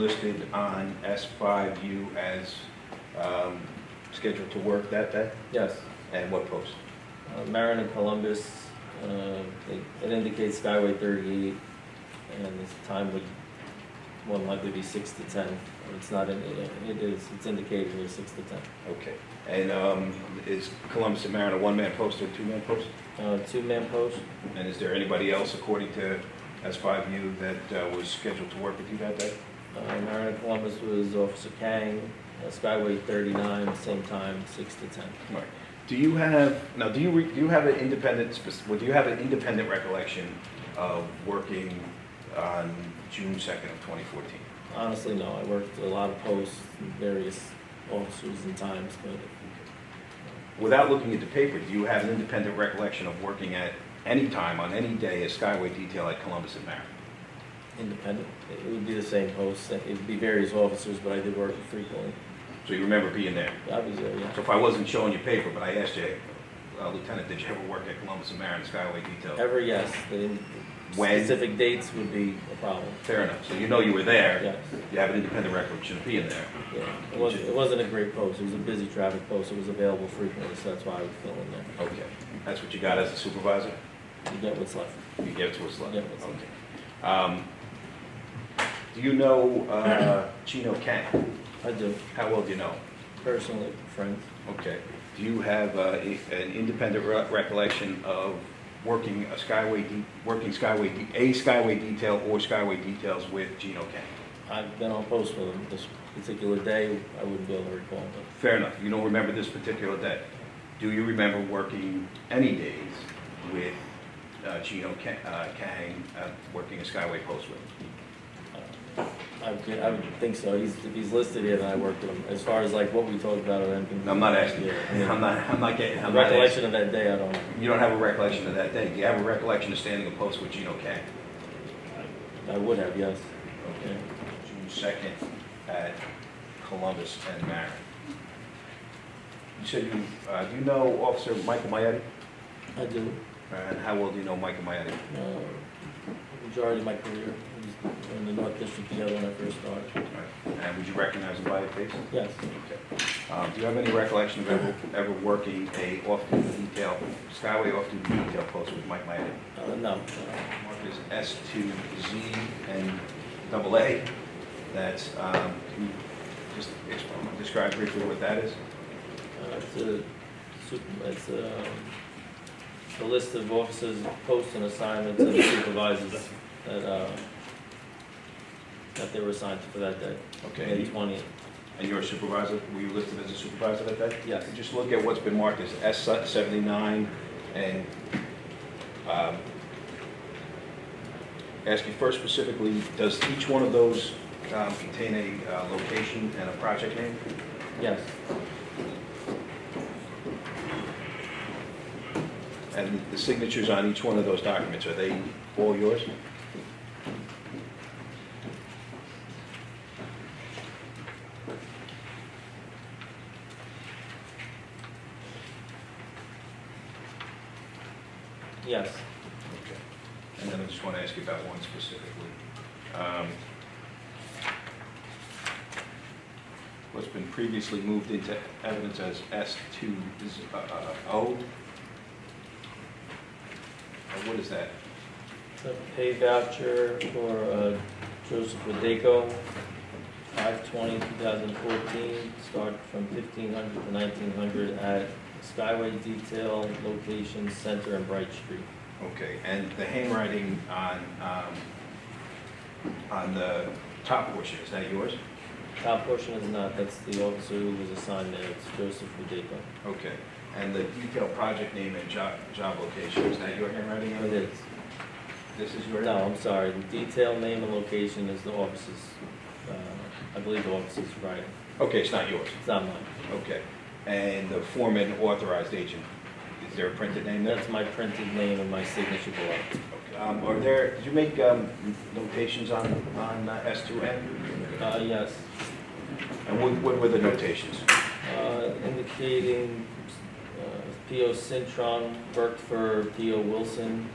listed on S5U as scheduled to work that day? Yes. And what post? Marin and Columbus, it indicates Skyway 38, and the time would more than likely be 6 to 10. It's not in, it's indicated here 6 to 10. Okay. And is Columbus and Marin a one-man post or a two-man post? Two-man post. And is there anybody else, according to S5U, that was scheduled to work with you that day? Marin and Columbus was Officer Kang, Skyway 39, same time, 6 to 10. Right. Do you have now? Do you have an independent? Do you have an independent recollection of working on June 2nd of 2014? Honestly, no. I worked a lot of posts, various officers and times, but Without looking at the paper, do you have an independent recollection of working at any time on any day as Skyway detail at Columbus and Marin? independent. It would be the same posts. It would be various officers, but I did work frequently. So you remember being there? I was there, yeah. So if I wasn't showing you paper, but I asked you, Lieutenant, did you ever work at Columbus and Marin Skyway detail? Ever, yes. The When? specific dates would be a problem. Fair enough. So you know you were there. Yes. You have an independent recollection of being there. Yeah. It wasn't a great post. It was a busy traffic post. It was available frequently, so that's why I would fill in there. Okay. That's what you got as a supervisor? You get what's left. You get to us left. Yeah, what's left. Okay. Do you know Chino Kang? I do. How well do you know? Personally, friends. Okay. Do you have an independent recollection of working a Skyway detail or Skyway details with Chino Kang? I've been on post with him. This particular day, I wouldn't be able to recall. But Fair enough. You don't remember this particular day. Do you remember working any days with Chino Kang working a Skyway post with him? I would think so. If he's listed here, then I worked with him. As far as like what we talked about or anything. I'm not asking. Yeah, I mean, I'm not getting. the recollection of that day, I don't know. You don't have a recollection of that day. Do you have a recollection of standing a post with Chino Kang? I would have, yes. Okay. June 2nd at Columbus and Marin. You said do you know Officer Michael Maetti? I do. And how well do you know Michael Maetti? Majority of my career. We was in the North District together when I first started. Right. And would you recognize him by face? Yes. Okay. Do you have any recollection of ever working a off-duty detail, Skyway off-duty detail post with Mike Maetti? No. Marked as S2Z and AA. That's, can you just describe briefly what that is? It's a list of officers, posts and assignments and supervisors that they were assigned to for that day. Okay. May 20th. And you're a supervisor? Were you listed as a supervisor that day? Yes. Just look at what's been marked as S79 and ask you first specifically, does each one of those contain a location and a project name? Yes. And the signatures on each one of those documents, are they all yours? Yes. Okay. And then I just want to ask you about one specifically. What's been previously moved into evidence as S2O? What is that? The pay voucher for Joseph Wadeco, 5/20/2014, started from 1500 to 1900 at Skyway Detail, location Center and Bright Street. Okay, and the handwriting on the top portion, is that yours? Top portion is not, that's the officer who was assigned there, it's Joseph Wadeco. Okay, and the detail project name and job location, is that your handwriting? It is. This is your? No, I'm sorry, the detail name and location is the officer's, I believe the officer's writing. Okay, it's not yours. It's not mine. Okay, and the foreman authorized agent, is there a printed name there? That's my printed name and my signature below. Okay. Did you make notations on S2N? Yes. And what were the notations? Indicating P.O. Cintron worked for P.O. Wilson,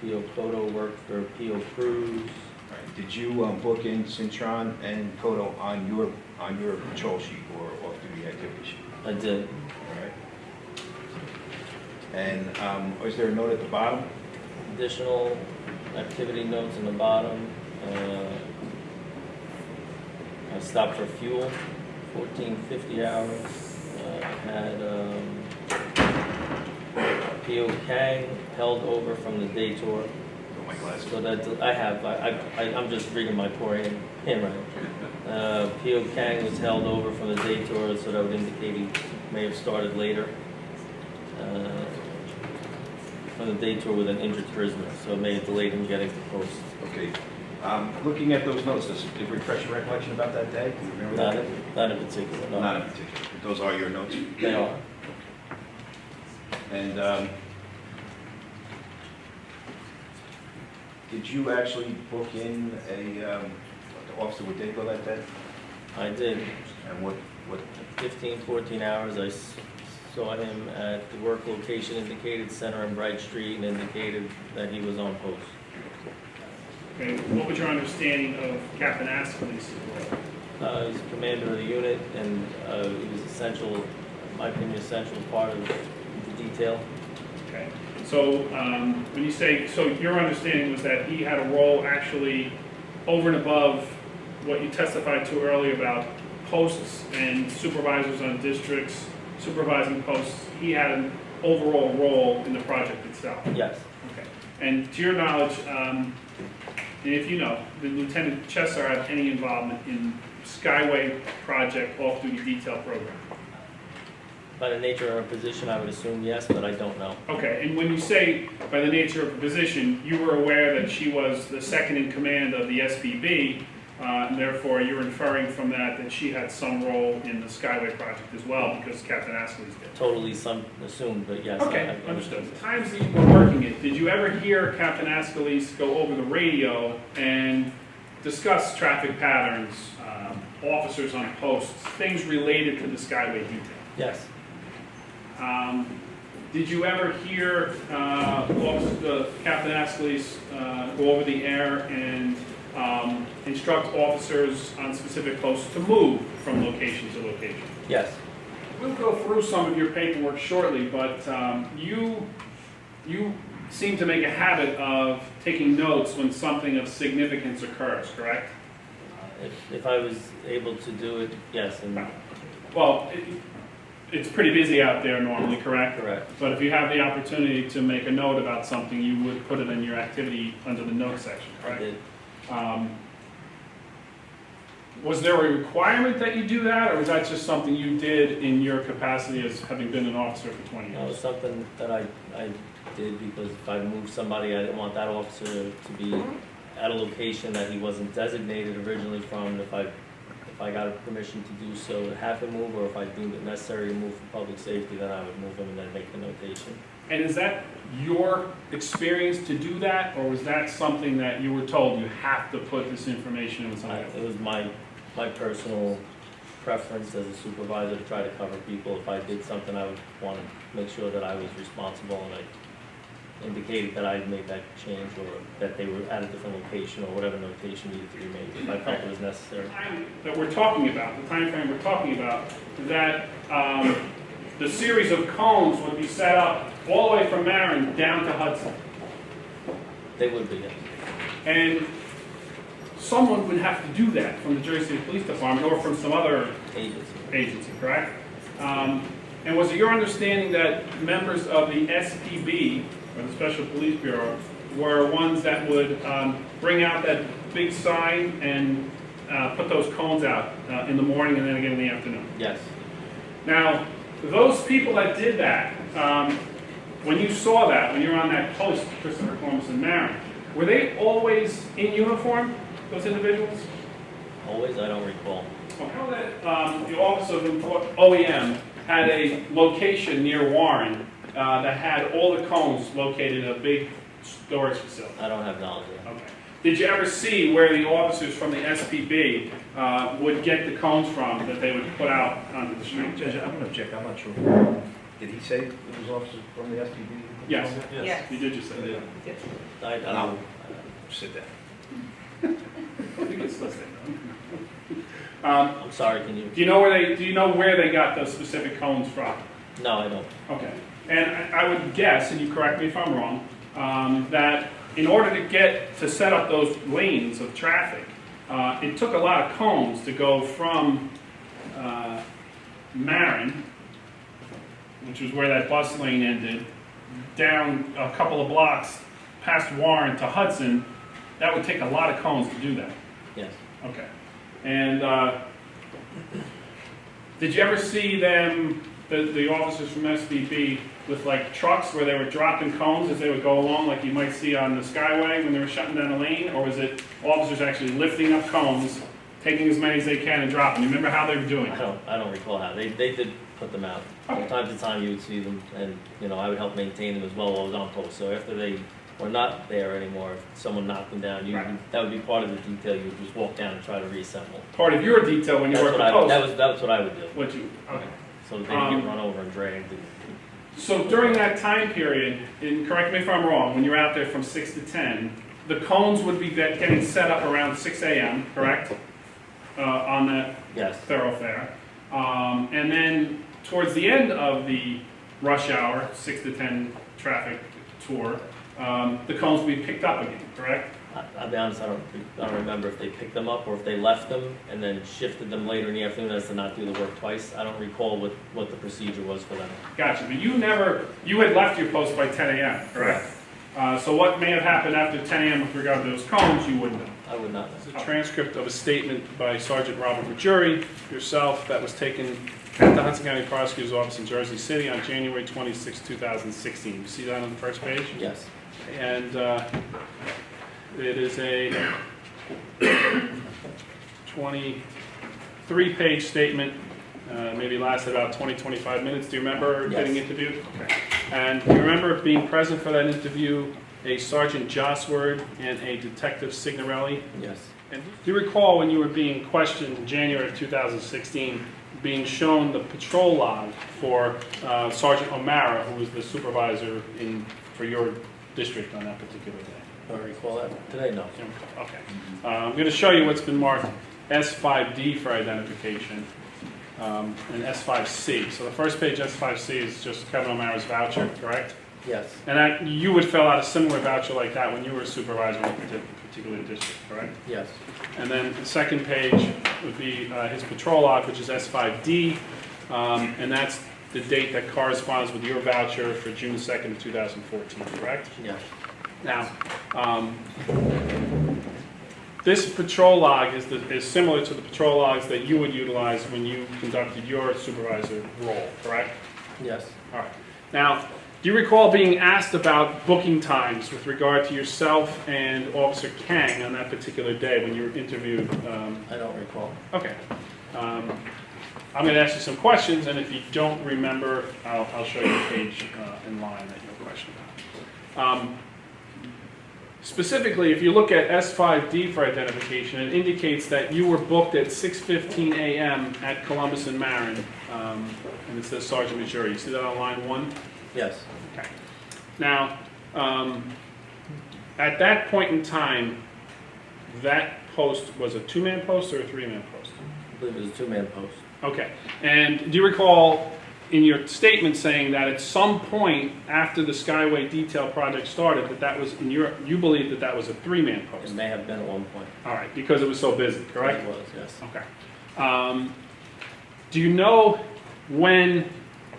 P.O. Cotto worked for P.O. Cruz, Right. Did you book in Cintron and Kodo on your patrol sheet or off-duty activity sheet? I did. All right. And is there a note at the bottom? Additional activity notes in the bottom. I stopped for fuel, 1450 hours. Had P.O. Kang held over from the day tour. Oh, my glasses. So that I'm just reading my poor handwriting. P.O. Kang was held over from the day tour, so that would indicate he may have started later. From the day tour with an injured prisoner, so it may have delayed him getting to post. Okay. Looking at those notes, does it refresh your recollection about that day? Do you remember that? Not in particular, no. Not in particular. Those are your notes? They are. And did you actually book in the officer with Dago that day? I did. And what? 15, 14 hours, I saw him at the work location indicated, Center and Bright Street, and indicated that he was on post. Okay, what was your understanding of Captain Astley's role? He's commander of the unit, and he was essential, in my opinion, essential part of the detail. Okay, so when you say, so your understanding was that he had a role actually over and above what you testified to earlier about posts and supervisors on districts, supervising posts, he had an overall role in the project itself? Yes. Okay, and to your knowledge, and if you know, did Lieutenant Chesser have any involvement in Skyway project off-duty detail program? By the nature of her position, I would assume yes, but I don't know. Okay, and when you say by the nature of her position, you were aware that she was the second in command of the SPB, and therefore you're inferring from that that she had some role in the Skyway project as well, because Captain Astley's did. Totally assumed, but yes. Okay, I understood. The times that you were working it, did you ever hear Captain Astley go over the radio and discuss traffic patterns, officers on posts, things related to the Skyway detail? Yes. Did you ever hear Captain Astley's go over the air and instruct officers on specific posts to move from location to location? Yes. We'll go through some of your paperwork shortly, but you seem to make a habit of taking notes when something of significance occurs, correct? If I was able to do it, yes. And well, it's pretty busy out there normally, correct? correct. But if you have the opportunity to make a note about something, you would put it in your activity under the notes section, I correct? did. Was there a requirement that you do that, or was that just something you did in your capacity as having been an officer for 20 That was years? something that I did because if I moved somebody, I didn't want that officer to be at a location that he wasn't designated originally from. If I got permission to do so, to have him move, or if I deemed it necessary to move for public safety, then I would move him and then make the notation. And is that your experience to do that, or was that something that you were told you have to put this information in something? It was my personal preference as a supervisor to try to cover people. If I did something, I would want to make sure that I was responsible, and I indicated that I had made that change, or that they were at a different location, or whatever notation needed to be made, if I felt it was necessary. The time that we're talking about, the time frame we're talking about, that the series of cones would be set up all the way from Marin down to Hudson. They would be, yes. And someone would have to do that from the Jersey City Police Department or from some other agency, correct? And was it your understanding that members of the SPB, or the Special Police Bureau, were ones that would bring out that big sign and put those cones out in the morning and then again in the afternoon? Yes. Now, those people that did that, when you saw that, when you were on that post, Christopher Columbus and Marin, were they always in uniform, those individuals? Always? I don't recall. Well, how that the Office of OEM had a location near Warren that had all the cones located in a big storage facility. I don't have knowledge of that. Okay. Did you ever see where the officers from the SPB would get the cones from that they would put out onto the street? Judge, I'm going to check. I'm not sure. Did he say it was officers from the SPB? Yes. Yes. You did just say that. I No. don't. Sit down. It's listed. I'm sorry, can you? Do you know where they got those specific cones from? No, I don't. Okay. And I would guess, and you correct me if I'm wrong, that in order to set up those lanes of traffic, it took a lot of cones to go from Marin, which was where that bus lane ended, down a couple of blocks past Warren to Hudson. That would take a lot of cones to do that. Yes. Okay. And did you ever see them, the officers from SBB, with like trucks where they were dropping cones as they would go along, like you might see on the Skyway when they were shutting down a lane? Or was it officers actually lifting up cones, taking as many as they can and dropping? You remember how they were doing it? I don't recall how. They did put them out. From time to time you would see them, and I would help maintain them as well while I was on post. So after they were not there anymore, if someone knocked them down, that would be part of the detail. You would just walk down and try to reassemble. Part of your detail when you worked at post? That's what I would do. Okay. So that they didn't get run over and dragged. So during that time period, and correct me if I'm wrong, when you're out there from 6 to 10, the cones would be getting set up around 6 a.m., correct? On that thoroughfare. And then towards the end of the rush hour, 6 to 10 traffic tour, the cones would be picked up again, correct? I'll be honest, I don't remember if they picked them up or if they left them and then shifted them later in the afternoon as to not do the work twice. I don't recall what the procedure was for them. Gotcha, but you had left your post by 10 a.m., correct? So what may have happened after 10 a.m. with regard to those cones, you wouldn't know? I would not know. It's a transcript of a statement by Sergeant Robert Majury, yourself, that was taken at the Hudson County Prosecutor's Office in Jersey City on January 26, 2016. You see that on the first page? Yes. And it is a 23-page statement, maybe lasted about 20-25 minutes. Do you remember getting interviewed? Okay. And do you remember being present for that interview, a Sergeant Josward and a Detective Signorelli? Yes. And do you recall when you were being questioned in January of 2016, being shown the patrol log for Sergeant O'Mara, who was the supervisor for your district on that particular day? Do I recall that? Today, no. Okay. I'm going to show you what's been marked S5D for identification and S5C. So the first page, S5C, is just Kevin O'Mara's voucher, correct? Yes. And you would fill out a similar voucher like that when you were a supervisor in a particular district, correct? Yes. And then the second page would be his patrol log, which is S5D, and that's the date that corresponds with your voucher for June 2nd of 2014, correct? Yes. Now, this patrol log is similar to the patrol logs that you would utilize when you conducted your supervisor role, correct? Yes. All right. Now, do you recall being asked about booking times with regard to yourself and Officer Kang on that particular day when you were interviewed? I don't recall. Okay. I'm going to ask you some questions, and if you don't remember, I'll show you the page in line that you're questioning about. Specifically, if you look at S5D for identification, it indicates that you were booked at 6:15 a.m. at Columbus and Marin, and it says Sergeant Majury. You see that on line 1? Yes. Okay. Now, at that point in time, that post was a 2-man post or a 3-man post? I believe it was a 2-man post. Okay. And do you recall in your statement saying that at some point after the Skyway detail project started, that was you believed that was a 3-man post? It may have been at one point. All right, because it was so busy, correct? It was, yes. Okay. Do you know when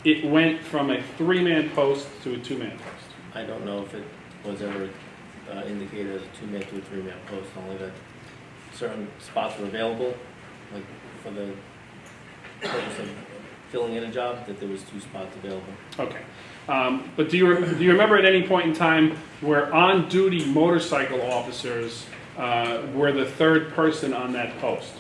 it went from a 3-man post to a 2-man post? I don't know if it was ever indicated as a 2-man to a 3-man post, only that certain spots were available, like for the purpose of filling in a job, that there was 2 spots available. Okay. But do you remember at any point in time where on-duty motorcycle officers were the 3rd person on that post?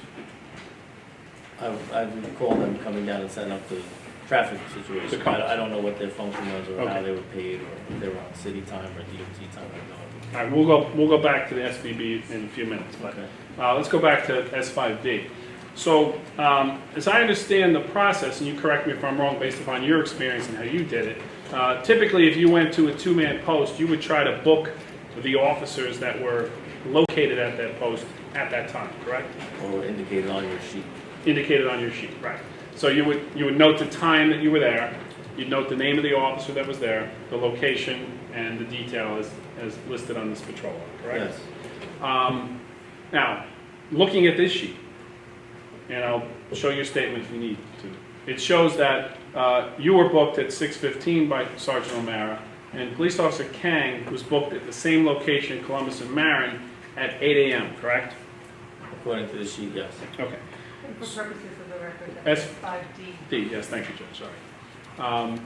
I recall them coming down and setting up the traffic situation. I don't know what their function was or how they were paid, or if they were on city time or DOT time. I don't know. All right, we'll go back to the SBB in a few minutes, but let's go back to S5D. So, as I understand the process, and you correct me if I'm wrong based upon your experience and how you did it, typically if you went to a 2-man post, you would try to book the officers that were located at that post at that time, correct? Or indicated on your sheet. Indicated on your sheet, right. So you would note the time that you were there, you'd note the name of the officer that was there, the location, and the detail as listed on this patrol log, correct? Yes. Now, looking at this sheet, and I'll show your statement if you need to, it shows that you were booked at 6:15 by Sergeant O'Mara, and Police Officer Kang was booked at the same location, Columbus and Marin, at 8 a.m., correct? According to the sheet, yes. Okay. And for purposes of the record, That's- that's 5D. D, yes, thank you, Judge, sorry.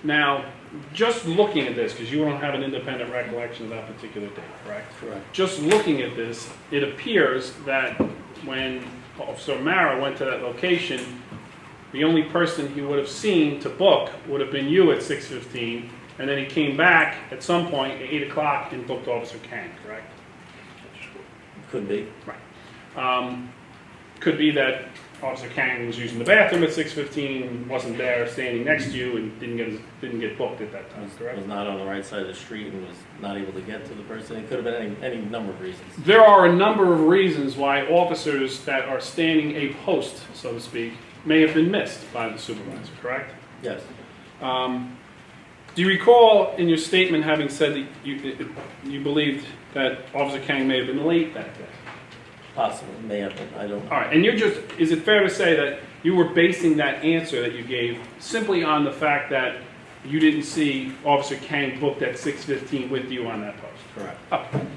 Now, just looking at this, because you don't have an independent recollection of that particular date, correct? Correct. Just looking at this, it appears that when Officer O'Mara went to that location, the only person he would have seen to book would have been you at 6:15, and then he came back at some point at 8 o'clock and booked Officer Kang, correct? Could be. Could be that Officer Kang was using the bathroom at 6:15, wasn't there, standing next to you, and didn't get booked at that time, correct? Was not on the right side of the street and was not able to get to the person. It could have been any number of reasons. There are a number of reasons why officers that are standing a post, so to speak, may have been missed by the supervisor, correct? Yes. Do you recall in your statement having said that you believed that Officer Kang may have been late that day? Possibly. May have been. I don't. All right, and is it fair to say that you were basing that answer that you gave simply on the fact that you didn't see Officer Kang booked at 6:15 with you on that post? Correct. Okay.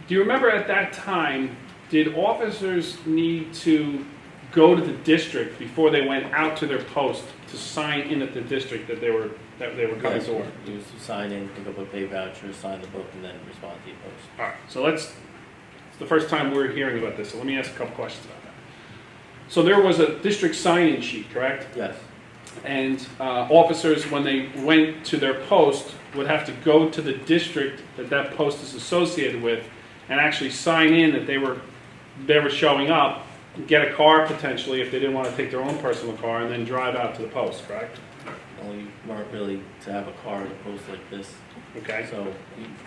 Do you remember at that time, did officers need to go to the district before they went out to their post to sign in at the district that they were coming Yes. to work? You used to sign in, pick up a pay voucher, sign the book, and then respond to your post. All right, so it's the first time we're hearing about this, so let me ask a couple questions about that. So there was a district sign-in sheet, correct? Yes. And officers, when they went to their post, would have to go to the district that post is associated with and actually sign in that they were showing up, get a car potentially if they didn't want to take their own personal car, and then drive out to the post, correct? Well, you weren't really to have a car at a post like this. Okay. So,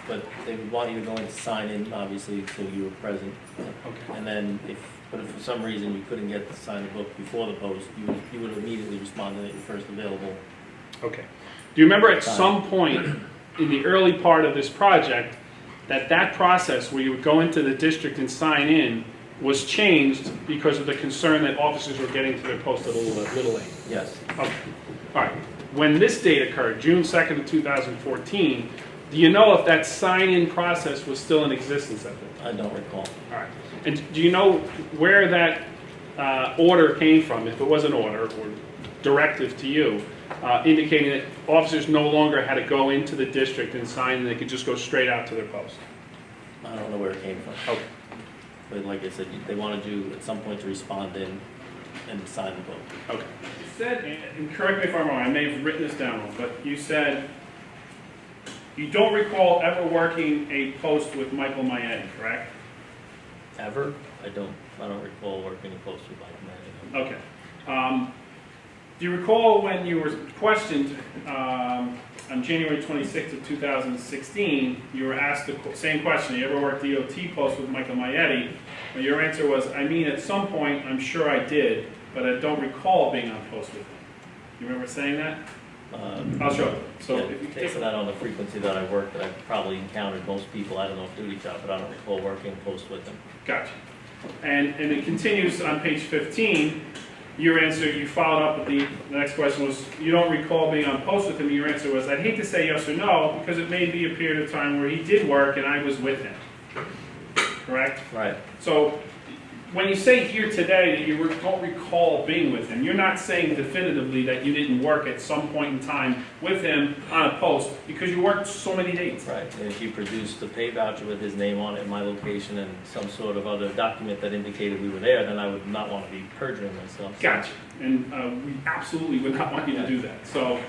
but they would want you to go in to sign in, obviously, so you were present. Okay. And then if for some reason you couldn't get to sign the book before the post, you would immediately respond to it first available. Okay. Do you remember at some point in the early part of this project that process where you would go into the district and sign in was changed because of the concern that officers were getting to their post a little late? Yes. Okay. All right. When this date occurred, June 2nd of 2014, do you know if that sign-in process was still in existence at that time? I don't recall. All right. And do you know where that order came from, if it was an order or directive to you, indicating that officers no longer had to go into the district and sign and they could just go straight out to their post? I don't know where it came from. Okay. But like I said, they wanted you at some point to respond in and sign the book. Okay. You said, and correct me if I'm wrong, I may have written this down wrong, but you said you don't recall ever working a post with Michael Maietti, correct? Ever? I don't recall working a post with Mike Manning. Okay. Do you recall when you were questioned on January 26th of 2016, you were asked the same question, you ever worked DOT post with Michael Maietti? Well, your answer was, I mean, at some point, I'm sure I did, but I don't recall being on post with him. You remember saying that? I'll show it. So Yeah, if you based on that on the frequency that I worked, that I've probably encountered most people, I don't know if duty job, but I don't recall working post with them. Gotcha. And it continues on page 15. Your answer, you followed up with the next question was, you don't recall being on post with him. Your answer was, I'd hate to say yes or no, because it may be a period of time where he did work and I was with him. Correct? Right. So when you say here today that you don't recall being with him, you're not saying definitively that you didn't work at some point in time with him on a post because you worked so many dates. Right, and if you produced a pay voucher with his name on it, my location, and some sort of other document that indicated we were there, then I would not want to be perjuring myself. Gotcha. And we absolutely would not want you to do that. So,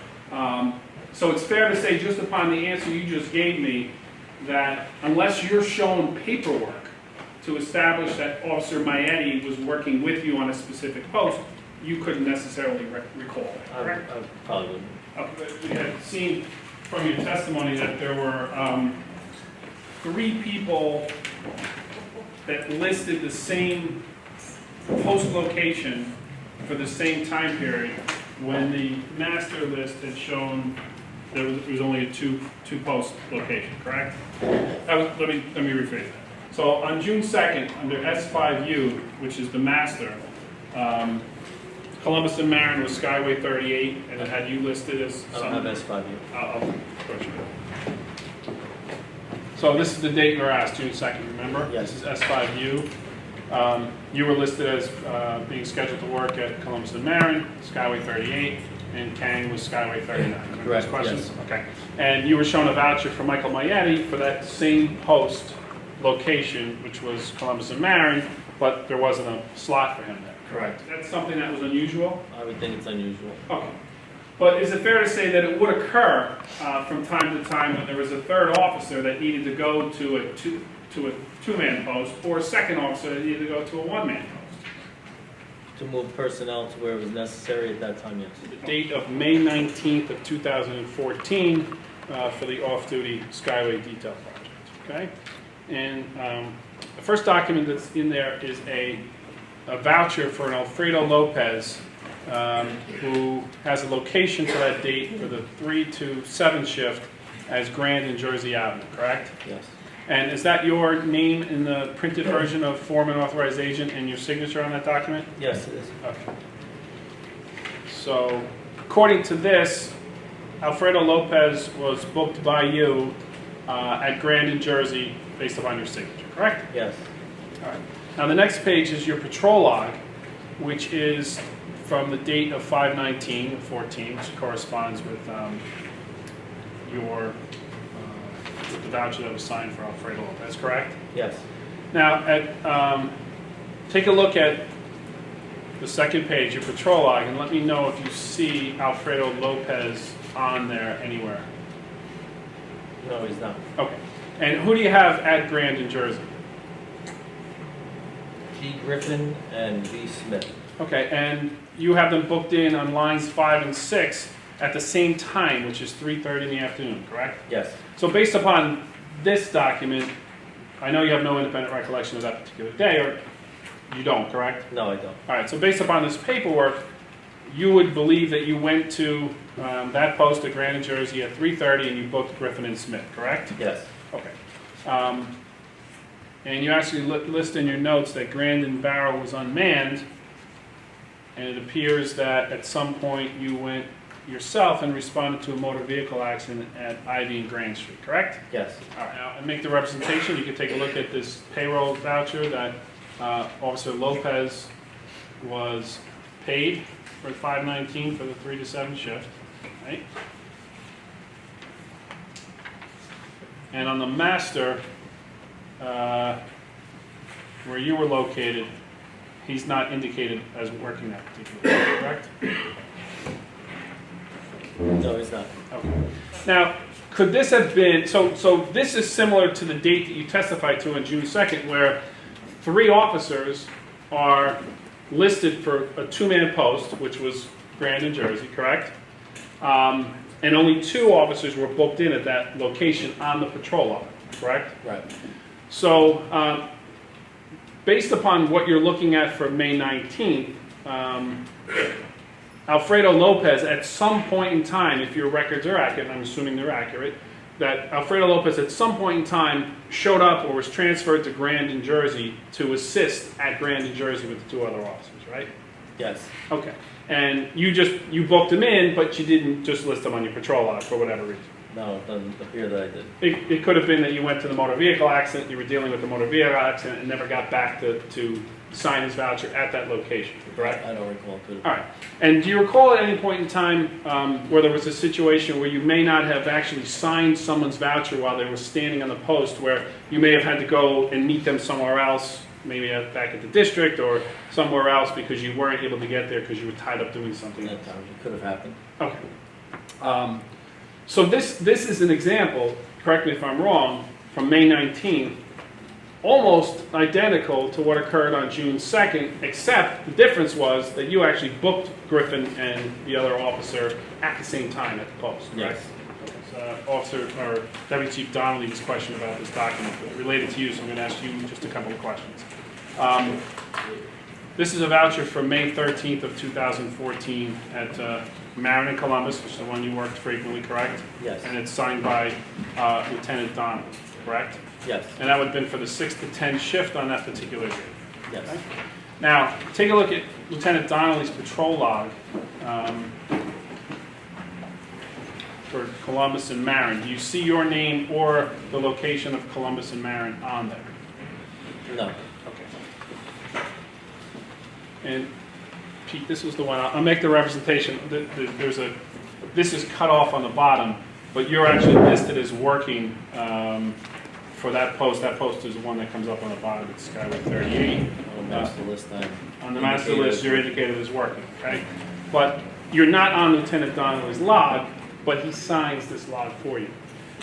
so it's fair to say, just upon the answer you just gave me, that unless you're shown paperwork to establish that Officer Maietti was working with you on a specific post, you couldn't necessarily recall that, correct? I probably wouldn't. We had seen from your testimony that there were three people that listed the same post location for the same time period, when the master list had shown there was only a two post location, correct? Let me rephrase that. So on June 2nd, under S5U, which is the master, Columbus and Marin was Skyway 38, and it had you listed as I some. don't have S5 here. Of course you do. So this is the date you were asked, June 2nd, remember? Yes. This is S5U. You were listed as being scheduled to work at Columbus and Marin, Skyway 38, and Kang was Skyway 39. Remember Correct, those questions? yes. Okay. And you were shown a voucher from Michael Maietti for that same post location, which was Columbus and Marin, but there wasn't a slot for him there. Correct. That's something that was unusual? I would think it's unusual. Okay. But is it fair to say that it would occur from time to time when there was a third officer that needed to go to a two-man post, or a second officer that needed to go to a one-man post? To move personnel to where it was necessary at that time, yes. The date of May 19th of 2014 for the off-duty Skyway detail project, okay? And the first document that's in there is a voucher for an Alfredo Lopez, who has a location for that date for the 3 to 7 shift as Grand and Jersey Avenue, correct? Yes. And is that your name in the printed version of foreman authorized agent and your signature on that document? Yes, it is. Okay. So, according to this, Alfredo Lopez was booked by you at Grand in Jersey based upon your signature, correct? Yes. All right. Now, the next page is your patrol log, which is from the date of 5/19/14, which corresponds with with the voucher that was signed for Alfredo Lopez, correct? Yes. Now, take a look at the second page, your patrol log, and let me know if you see Alfredo Lopez on there anywhere. No, he's not. Okay. And who do you have at Grand in Jersey? G. Griffin and V. Smith. Okay, and you have them booked in on lines 5 and 6 at the same time, which is 3:30 in the afternoon, correct? Yes. So based upon this document, I know you have no independent recollection of that particular day, or you don't, correct? No, I don't. All right, so based upon this paperwork, you would believe that you went to that post at Grand in Jersey at 3:30 and you booked Griffin and Smith, correct? Yes. Okay. And you actually list in your notes that Grand and Barrow was unmanned, and it appears that at some point you went yourself and responded to a motor vehicle accident at Ivy and Grand Street, correct? Yes. All right, now, and make the representation, you can take a look at this payroll voucher that Officer Lopez was paid for 5/19 for the 3 to 7 shift, right? And on the master, where you were located, he's not indicated as working that particular day, correct? No, he's not. Okay. Now, could this have been, so this is similar to the date that you testified to on June 2nd, where 3 officers are listed for a 2-man post, which was Grand in Jersey, correct? And only 2 officers were booked in at that location on the patrol log, correct? Right. So, based upon what you're looking at for May 19th, Alfredo Lopez, at some point in time, if your records are accurate, and I'm assuming they're accurate, that Alfredo Lopez at some point in time showed up or was transferred to Grand in Jersey to assist at Grand in Jersey with the 2 other officers, right? Yes. Okay. And you booked him in, but you didn't just list him on your patrol log for whatever reason. No, it doesn't appear that I did. It could have been that you went to the motor vehicle accident, you were dealing with the motor vehicle accident, and never got back to sign his voucher at that location, correct? I don't recall. All right. And do you recall at any point in time where there was a situation where you may not have actually signed someone's voucher while they were standing on the post, where you may have had to go and meet them somewhere else, maybe back at the district or somewhere else, because you weren't able to get there because you were tied up doing something else? That time it could have happened. Okay. So this is an example, correct me if I'm wrong, from May 19th, almost identical to what occurred on June 2nd, except the difference was that you actually booked Griffin and the other officer at the same time at the post, correct? Yes. Okay, Officer, or Deputy Chief Donnelly's question about this document, but related to you, so I'm going to ask you just a couple of questions. This is a voucher for May 13th of 2014 at Marin in Columbus, which is the one you worked frequently, correct? Yes. And it's signed by Lieutenant Donnelly, correct? Yes. And that would have been for the 6 to 10 shift on that particular day. Yes. Okay? Now, take a look at Lieutenant Donnelly's patrol log for Columbus and Marin. Do you see your name or the location of Columbus and Marin on there? No. Okay. And Pete, this was the one, I'll make the representation, this is cut off on the bottom, but you're actually listed as working for that post. That post is the one that comes up on the bottom, it's Skyway 38. On the master list, On the master list, you're indicated as working, okay? But you're not on Lieutenant Donnelly's log, but he signs this log for you.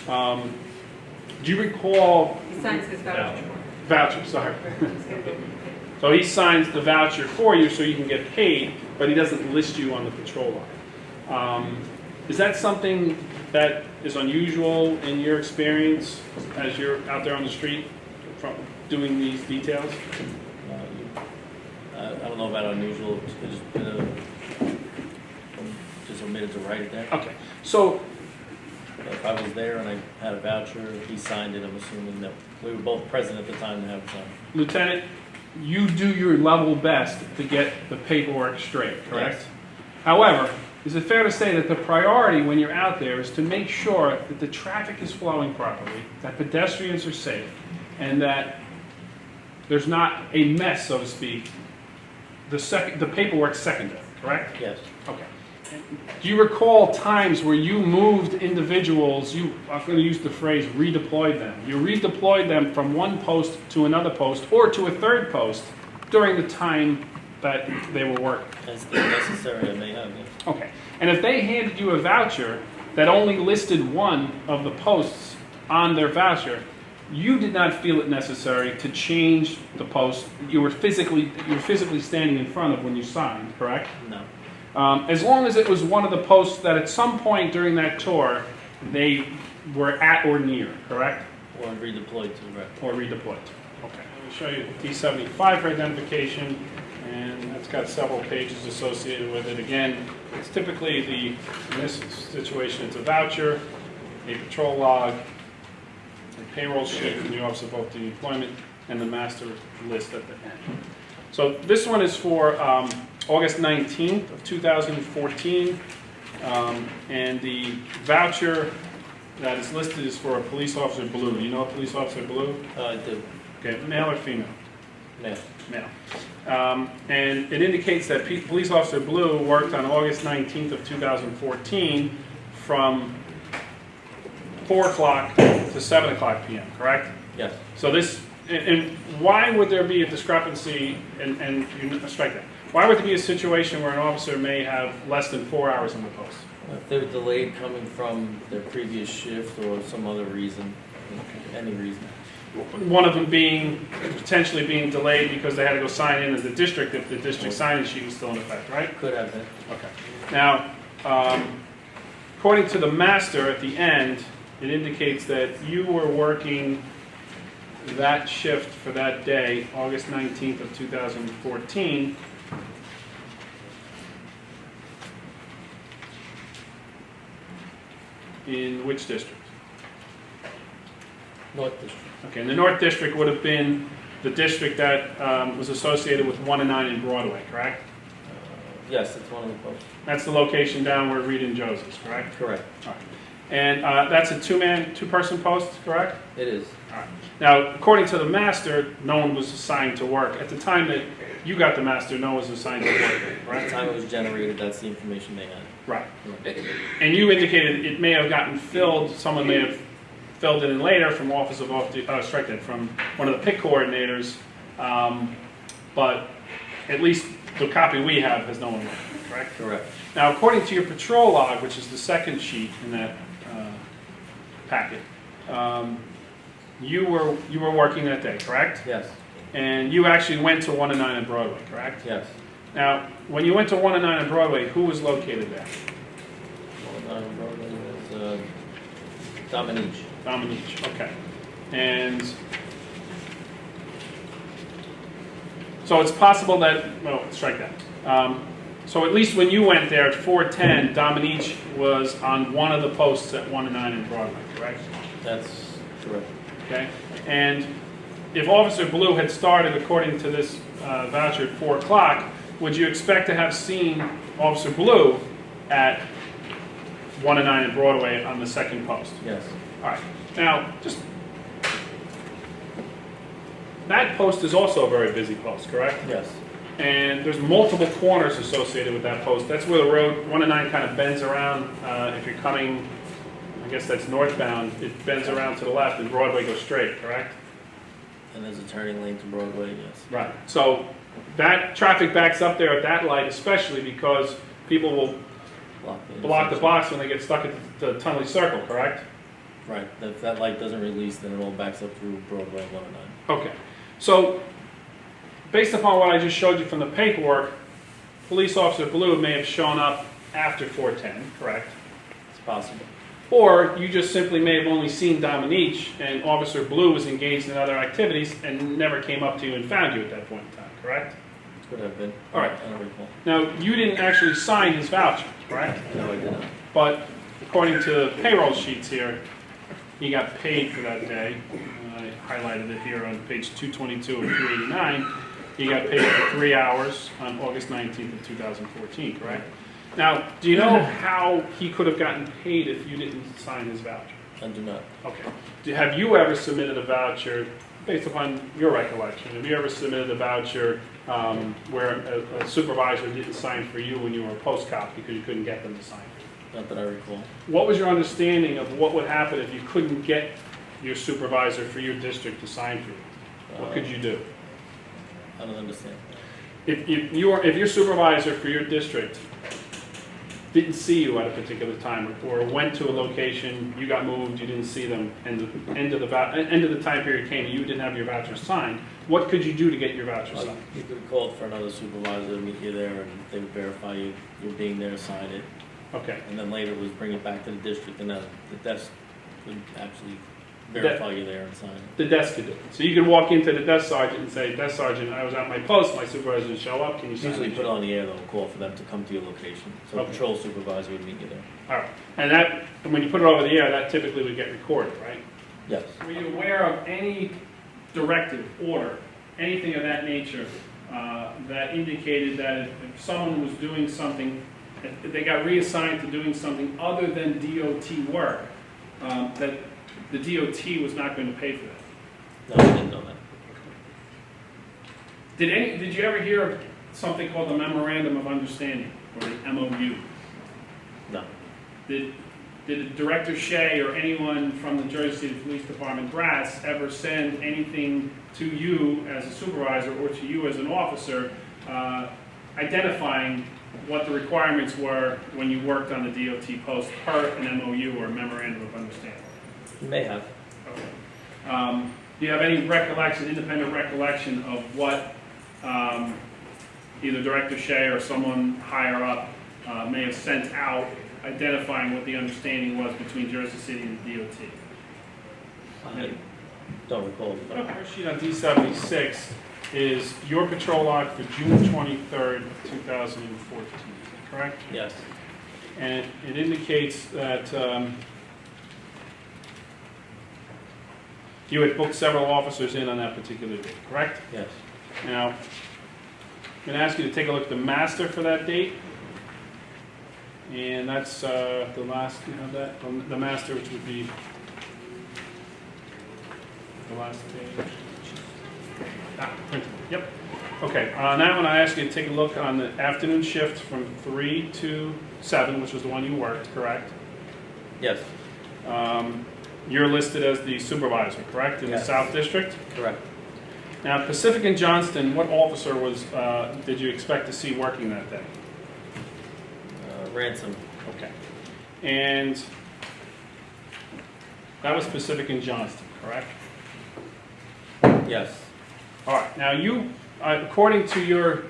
Do you recall? He signs his voucher. Voucher, sorry. So he signs the voucher for you so you can get paid, but he doesn't list you on the patrol log. Is that something that is unusual in your experience as you're out there on the street from doing these details? I don't know about unusual, just omitted to write it down. Okay, so If I was there and I had a voucher, he signed it, I'm assuming that we were both present at the time to have it signed. Lieutenant, you do your level best to get the paperwork straight, correct? Yes. However, is it fair to say that the priority when you're out there is to make sure that the traffic is flowing properly, that pedestrians are safe, and that there's not a mess, so to speak? The paperwork's secondary, correct? Yes. Okay. Do you recall times where you moved individuals, I'm going to use the phrase redeployed them. You redeployed them from one post to another post or to a third post during the time that they were working? As necessary, I may have, yes. Okay. And if they handed you a voucher that only listed one of the posts on their voucher, you did not feel it necessary to change the post you were physically standing in front of when you signed, correct? No. As long as it was one of the posts that at some point during that tour they were at or near, correct? Or redeployed to the rep. Or redeployed. Okay. Let me show you the D75 for identification, and that's got several pages associated with it. Again, it's typically in this situation, it's a voucher, a patrol log, a payroll sheet from the Office of Both the Employment, and the master list at the end. So this one is for August 19th of 2014, and the voucher that is listed is for a police officer blue. Do you know a police officer blue? I do. Okay, male or female? No. Male. And it indicates that police officer blue worked on August 19th of 2014 from 4 o'clock to 7 o'clock p.m., correct? Yes. So this, and why would there be a discrepancy, and you strike that, why would there be a situation where an officer may have less than 4 hours on the post? If they were delayed coming from their previous shift or some other reason, any reason. One of them being, potentially being delayed because they had to go sign in at the district if the district sign-in sheet was still in effect, right? Could have been. Okay. Now, according to the master at the end, it indicates that you were working that shift for that day, August 19th of 2014. In which district? North District. Okay, and the North District would have been the district that was associated with 1 and 9 in Broadway, correct? Yes, it's one of the posts. That's the location down where Reed and Joe's is, correct? Correct. All right. And that's a two-person post, correct? It is. All right. Now, according to the master, no one was assigned to work. At the time that you got the master, no one was assigned to work, At the correct? time it was generated, that's the information they had. Right. And you indicated it may have gotten filled, someone may have filled it in later from Office of from one of the PIC coordinators, but at least the copy we have has no one working, correct? Correct. Now, according to your patrol log, which is the second sheet in that packet, you were working that day, correct? Yes. And you actually went to 1 and 9 on Broadway, correct? Yes. Now, when you went to 1 and 9 on Broadway, who was located there? Broadway was Dominique. Dominique, okay. And so it's possible that, well, strike that. So at least when you went there at 4:10, Dominique was on one of the posts at 1 and 9 in Broadway, correct? That's correct. Okay. And if Officer Blue had started according to this voucher at 4 o'clock, would you expect to have seen Officer Blue at 1 and 9 in Broadway on the second post? Yes. All right. Now, just that post is also a very busy post, correct? Yes. And there's multiple corners associated with that post. That's where the road 1 and 9 kind of bends around. If you're coming, I guess that's northbound, it bends around to the left and Broadway goes straight, correct? And there's a turning lane to Broadway, yes. Right. So that traffic backs up there at that light, especially because people will block the box when they get stuck at the Tunley Circle, correct? Right. If that light doesn't release, then it all backs up through Broadway 109. Okay. So based upon what I just showed you from the paperwork, Police Officer Blue may have shown up after 4:10, correct? It's possible. Or you just simply may have only seen Dominique and Officer Blue was engaged in other activities and never came up to you and found you at that point in time, correct? Could have been. All right. I don't recall. Now, you didn't actually sign his voucher, correct? No, I did not. But according to the payroll sheets here, he got paid for that day. I highlighted it here on page 222 of 389. He got paid for 3 hours on August 19th of 2014, correct? Now, do you know how he could have gotten paid if you didn't sign his voucher? I do not. Okay. Have you ever submitted a voucher, based upon your recollection, have you ever submitted a voucher where a supervisor didn't sign for you when you were a post cop because you couldn't get them to sign? Not that I recall. What was your understanding of what would happen if you couldn't get your supervisor for your district to sign for you? What could you do? I don't understand. If your supervisor for your district didn't see you at a particular time, or went to a location, you got moved, you didn't see them, and the end of the time period came, and you didn't have your voucher signed, what could you do to get your voucher signed? You could have called for another supervisor to meet you there, and they would verify you being there, sign it, Okay. and then later was bring it back to the district, and then the desk would actually verify you there and sign it. The desk could do it. So you could walk into the desk sergeant and say, "Desk sergeant, I was at my post, my supervisor didn't show up, can you sign Usually it?" put on the air though, call for them to come to your location, so a Okay. patrol supervisor would meet you there. All right. And when you put it over the air, that typically would get recorded, right? Yes. Were you aware of any directive, order, anything of that nature that indicated that if someone was doing something, if they got reassigned to doing something other than DOT work, that the DOT was not going to pay for that? No, I didn't know that. Did you ever hear of something called the Memorandum of Understanding, or the MOU? No. Did Director Shea or anyone from the Jersey City Police Department brass ever send anything to you as a supervisor or to you as an officer identifying what the requirements were when you worked on the DOT post per an MOU or Memorandum of Understanding? You may have. Okay. Do you have any recollection, independent recollection of what either Director Shea or someone higher up may have sent out identifying what the understanding was between Jersey City and the DOT? I don't recall. The first sheet on D76 is your patrol log for June 23rd, 2014, is that correct? Yes. And it indicates that you had booked several officers in on that particular date, correct? Yes. Now, I'm going to ask you to take a look at the master for that date. And that's the last, you have that? The master, which would be the last page. Printed. Yep. Okay, on that one, I ask you to take a look on the afternoon shift from 3 to 7, which was the one you worked, correct? Yes. You're listed as the supervisor, correct, in the Yes. South District? Correct. Now, Pacific and Johnston, what officer did you expect to see working that day? Ransom. Okay. And that was Pacific and Johnston, correct? Yes. All right. Now, you, according to your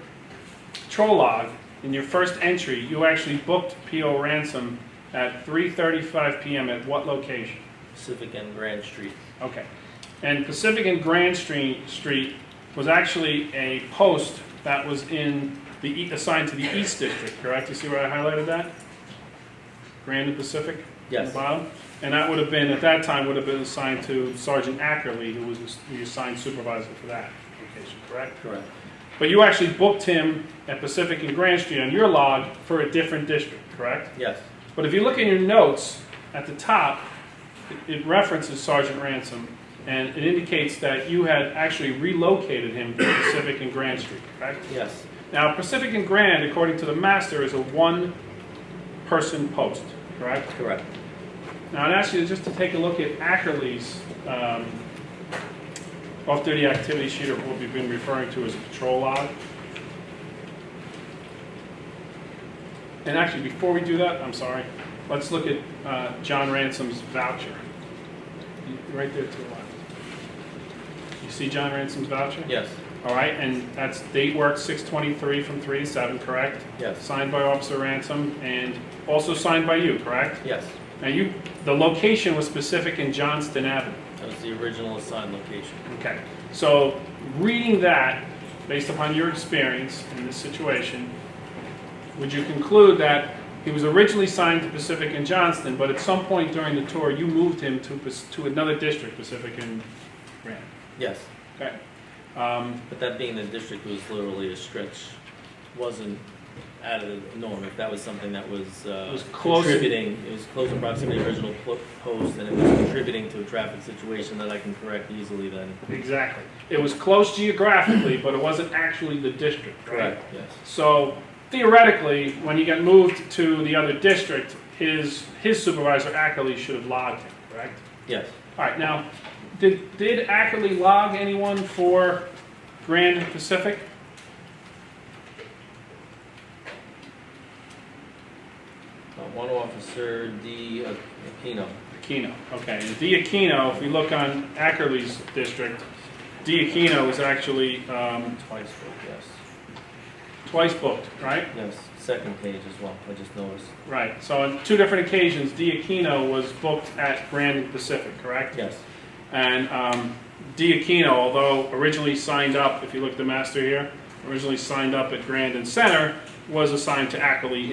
patrol log, in your first entry, you actually booked P.O. Ransom at 3:35 p.m. at what location? Pacific and Grand Street. Okay. And Pacific and Grand Street was actually a post that was in the, assigned to the East District, correct? You see where I highlighted that? Grand and Pacific? On Yes. the bottom? And that would have been, at that time, would have been assigned to Sergeant Ackerley, who was the assigned supervisor for that location, correct? Correct. But you actually booked him at Pacific and Grand Street on your log for a different district, correct? Yes. But if you look in your notes, at the top, it references Sergeant Ransom, and it indicates that you had actually relocated him to Pacific and Grand Street, correct? Yes. Now, Pacific and Grand, according to the master, is a one-person post, correct? Correct. Now, I'd ask you just to take a look at Ackerley's off-duty activity sheet, or what we've been referring to as a patrol log. And actually, before we do that, I'm sorry, let's look at John Ransom's voucher. Right there to the left. You see John Ransom's voucher? Yes. All right, and that's date work 6/23 from 3 to 7, correct? Yes. Signed by Officer Ransom, and also signed by you, correct? Yes. Now, the location was specific in Johnston Avenue. That was the original assigned location. Okay, so reading that, based upon your experience in this situation, would you conclude that he was originally signed to Pacific and Johnston, but at some point during the tour, you moved him to another district, Pacific and Grand? Yes. Okay. But that being the district was literally a stretch, wasn't out of the norm. If that was something that was, was close- contributing, it was close in proximity to the original post, and it was contributing to a traffic situation that I can correct easily then. Exactly. It was close geographically, but it wasn't actually the district, right? Correct, yes. So theoretically, when he got moved to the other district, his supervisor, Ackerley, should have logged him, correct? Yes. All right, now, did Ackerley log anyone for Grand and Pacific? One officer, D. Aquino. Aquino, okay. And D. Aquino, if we look on Ackerley's district, D. Aquino was actually Twice, yes. twice booked, right? Yes, second page as well, I just noticed. Right, so on two different occasions, D. Aquino was booked at Grand and Pacific, correct? Yes. And D. Aquino, although originally signed up, if you look at the master here, originally signed up at Grand and Center, was assigned to Ackerley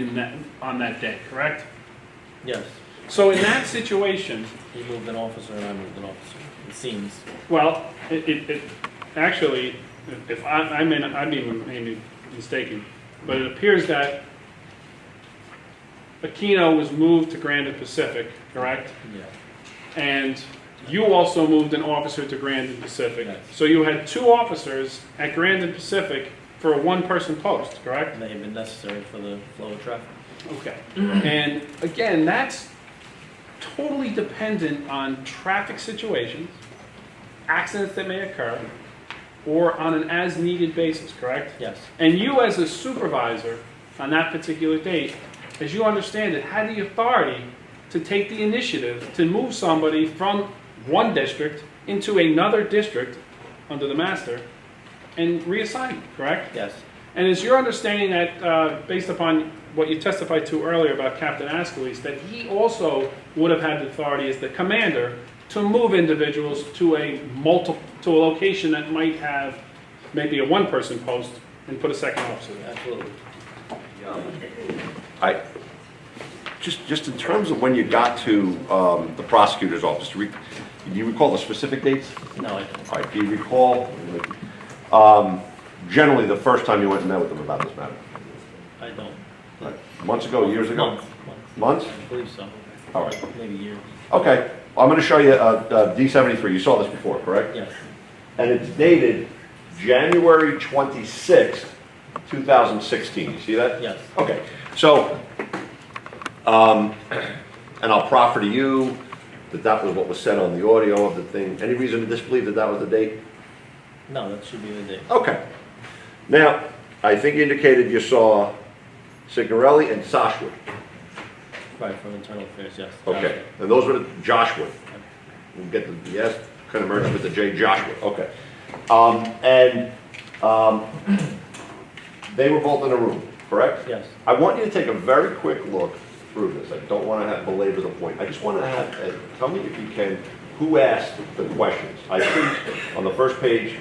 on that day, correct? Yes. So in that situation, He moved an officer and I moved an officer, it seems. well, it actually, if I may be mistaken, but it appears that Aquino was moved to Grand and Pacific, correct? Yeah. And you also moved an officer to Grand and Pacific. Yes. So you had two officers at Grand and Pacific for a one-person post, correct? May have been necessary for the flow of traffic. Okay. And again, that's totally dependent on traffic situations, accidents that may occur, or on an as-needed basis, correct? Yes. And you as a supervisor on that particular date, as you understand it, had the authority to take the initiative to move somebody from one district into another district under the master and reassign them, correct? Yes. And is your understanding that, based upon what you testified to earlier about Captain Askeles, that he also would have had the authority as the commander to move individuals to a location that might have maybe a one-person post and put a second officer there? Absolutely. Just in terms of when you got to the prosecutor's office, do you recall the specific dates? No, I don't. All right, do you recall generally the first time you went and met with them about this matter? I don't. Months ago, years ago? Months. Months? I believe so. All right. Maybe years. Okay, well, I'm going to show you D73. You saw this before, correct? Yes. And it's dated January 26th, 2016. You see that? Yes. Okay, so, and I'll proffer to you that that was what was said on the audio of the thing. Any reason to disbelieve that that was the date? No, that should be the date. Okay. Now, I think you indicated you saw Signorelli and Soshwood. Right, from internal affairs, yes. Okay, and those were the Joshua. We'll get the S, kind of merged with the J, Joshua, okay. They were both in a room, correct? Yes. I want you to take a very quick look through this. I don't want to belabor the point. I just want to have, tell me if you can, who asked the questions? I think on the first page,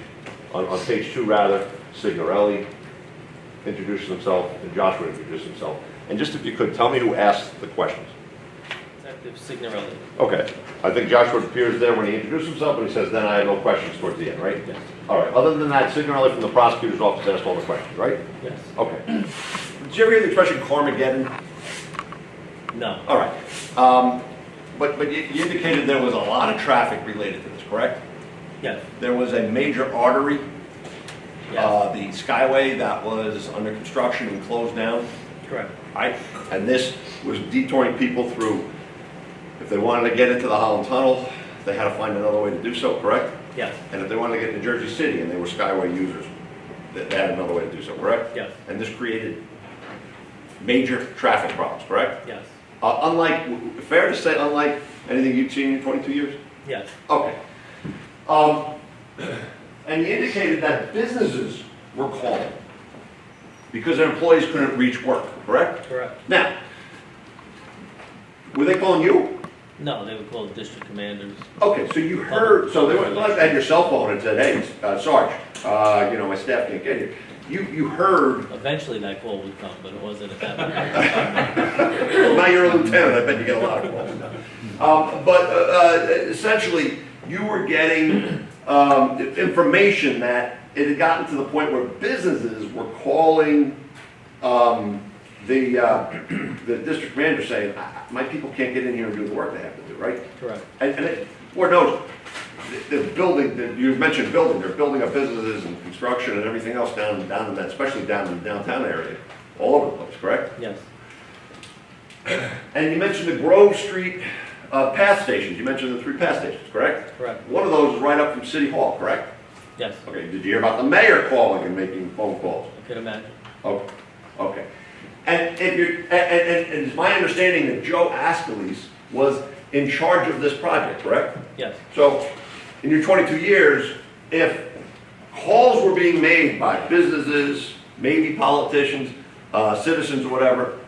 on page 2 rather, Signorelli introduced himself and Joshua introduced himself. And just if you could, tell me who asked the questions. Detective Signorelli. Okay, I think Joshua appears there when he introduced himself, and he says, then I have no questions towards the end, right? Yes. All right, other than that, Signorelli from the prosecutor's office asked all the questions, right? Yes. Okay. Did you ever hear the expression Carmageddon? No. All right. But you indicated there was a lot of traffic related to this, correct? Yes. There was a major artery, Yes. the Skyway, that was under construction and closed down, Correct. right? And this was detouring people through, if they wanted to get into the Holland Tunnel, they had to find another way to do so, correct? Yes. And if they wanted to get to Jersey City and they were Skyway users, they had another way to do so, correct? Yes. And this created major traffic problems, correct? Yes. Fair to say, unlike anything you've seen in 22 years? Yes. Okay. And you indicated that businesses were calling because their employees couldn't reach work, correct? Correct. Now, were they calling you? No, they would call the district commanders. Okay, so you heard, so they went, like, they had your cell phone and said, hey, Sarge, my staff can't get here. You heard, Eventually that call would come, but it wasn't at that point. well, now you're a lieutenant, I bet you get a lot of calls. But essentially, you were getting information that it had gotten to the point where businesses were calling the district commander saying, my people can't get in here and do the work they have to do, right? Correct. And Lord knows, the building, you mentioned building, they're building up businesses and construction and everything else down in that, especially down in the downtown area, all over the place, correct? Yes. And you mentioned the Grove Street path stations, you mentioned the 3 path stations, correct? Correct. One of those is right up from City Hall, correct? Yes. Okay, did you hear about the mayor calling and making phone calls? I could imagine. Oh, okay. And if you're, and it's my understanding that Joe Askeles was in charge of this project, correct? Yes. So, in your 22 years, if calls were being made by businesses, maybe politicians, citizens or whatever,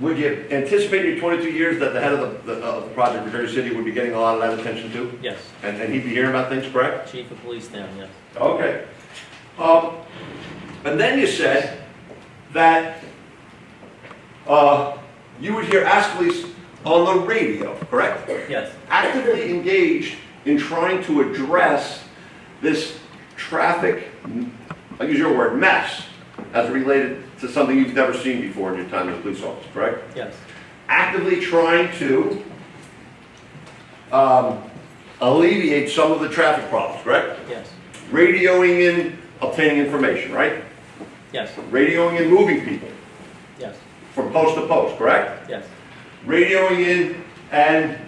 would you anticipate in your 22 years that the head of the project, Jersey City, would be getting a lot of that attention too? Yes. And he'd be hearing about things, correct? Chief of police now, yes. Okay. And then you said that you would hear Askeles on the radio, correct? Yes. Actively engaged in trying to address this traffic, I'll use your word, mess, as related to something you've never seen before in your time as a police officer, correct? Yes. Actively trying to alleviate some of the traffic problems, correct? Yes. Radioing in, obtaining information, right? Yes. Radioing in, moving people Yes. from post to post, correct? Yes. Radioing in and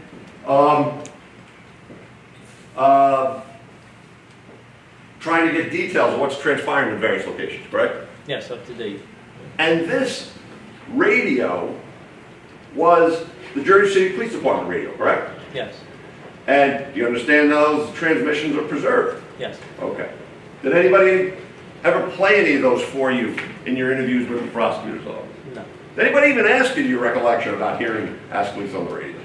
trying to get details of what's transpiring in various locations, correct? Yes, up to date. And this radio was the Jersey City Police Department radio, correct? Yes. And do you understand those transmissions are preserved? Yes. Okay. Did anybody ever play any of those for you in your interviews with the prosecutor's office? No. Did anybody even ask you your recollection about hearing Askeles on the radio?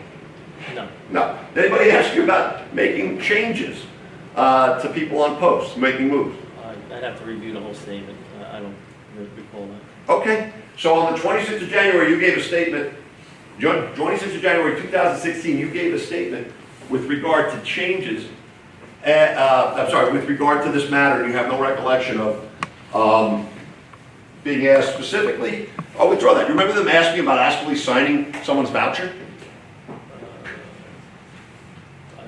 No. No. Did anybody ask you about making changes to people on posts, making moves? I'd have to review the whole statement. I don't recall that. Okay. So on the 26th of January, you gave a statement, 26th of January 2016, you gave a statement with regard to changes, with regard to this matter, you have no recollection of being asked specifically. I'll withdraw that. You remember them asking about Askeles signing someone's voucher? I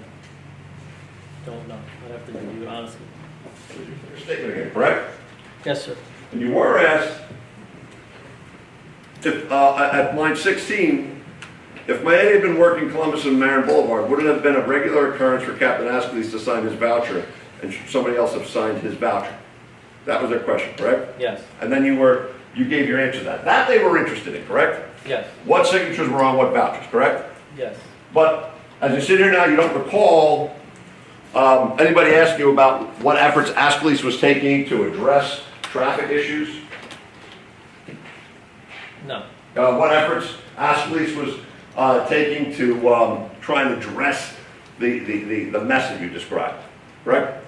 don't know. I'd have to review it honestly. Your statement again, correct? Yes, sir. And you were asked, if, at line 16, if Miami had been working Columbus and Marin Boulevard, would it have been a regular occurrence for Captain Askeles to sign his voucher and should somebody else have signed his voucher? That was their question, correct? Yes. And then you gave your answer to that. That they were interested in, correct? Yes. What signatures were on what vouchers, correct? Yes. But as you sit here now, you don't recall anybody asking you about what efforts Askeles was taking to address traffic issues? No. What efforts Aspolice was taking to try and address the mess that you described, correct?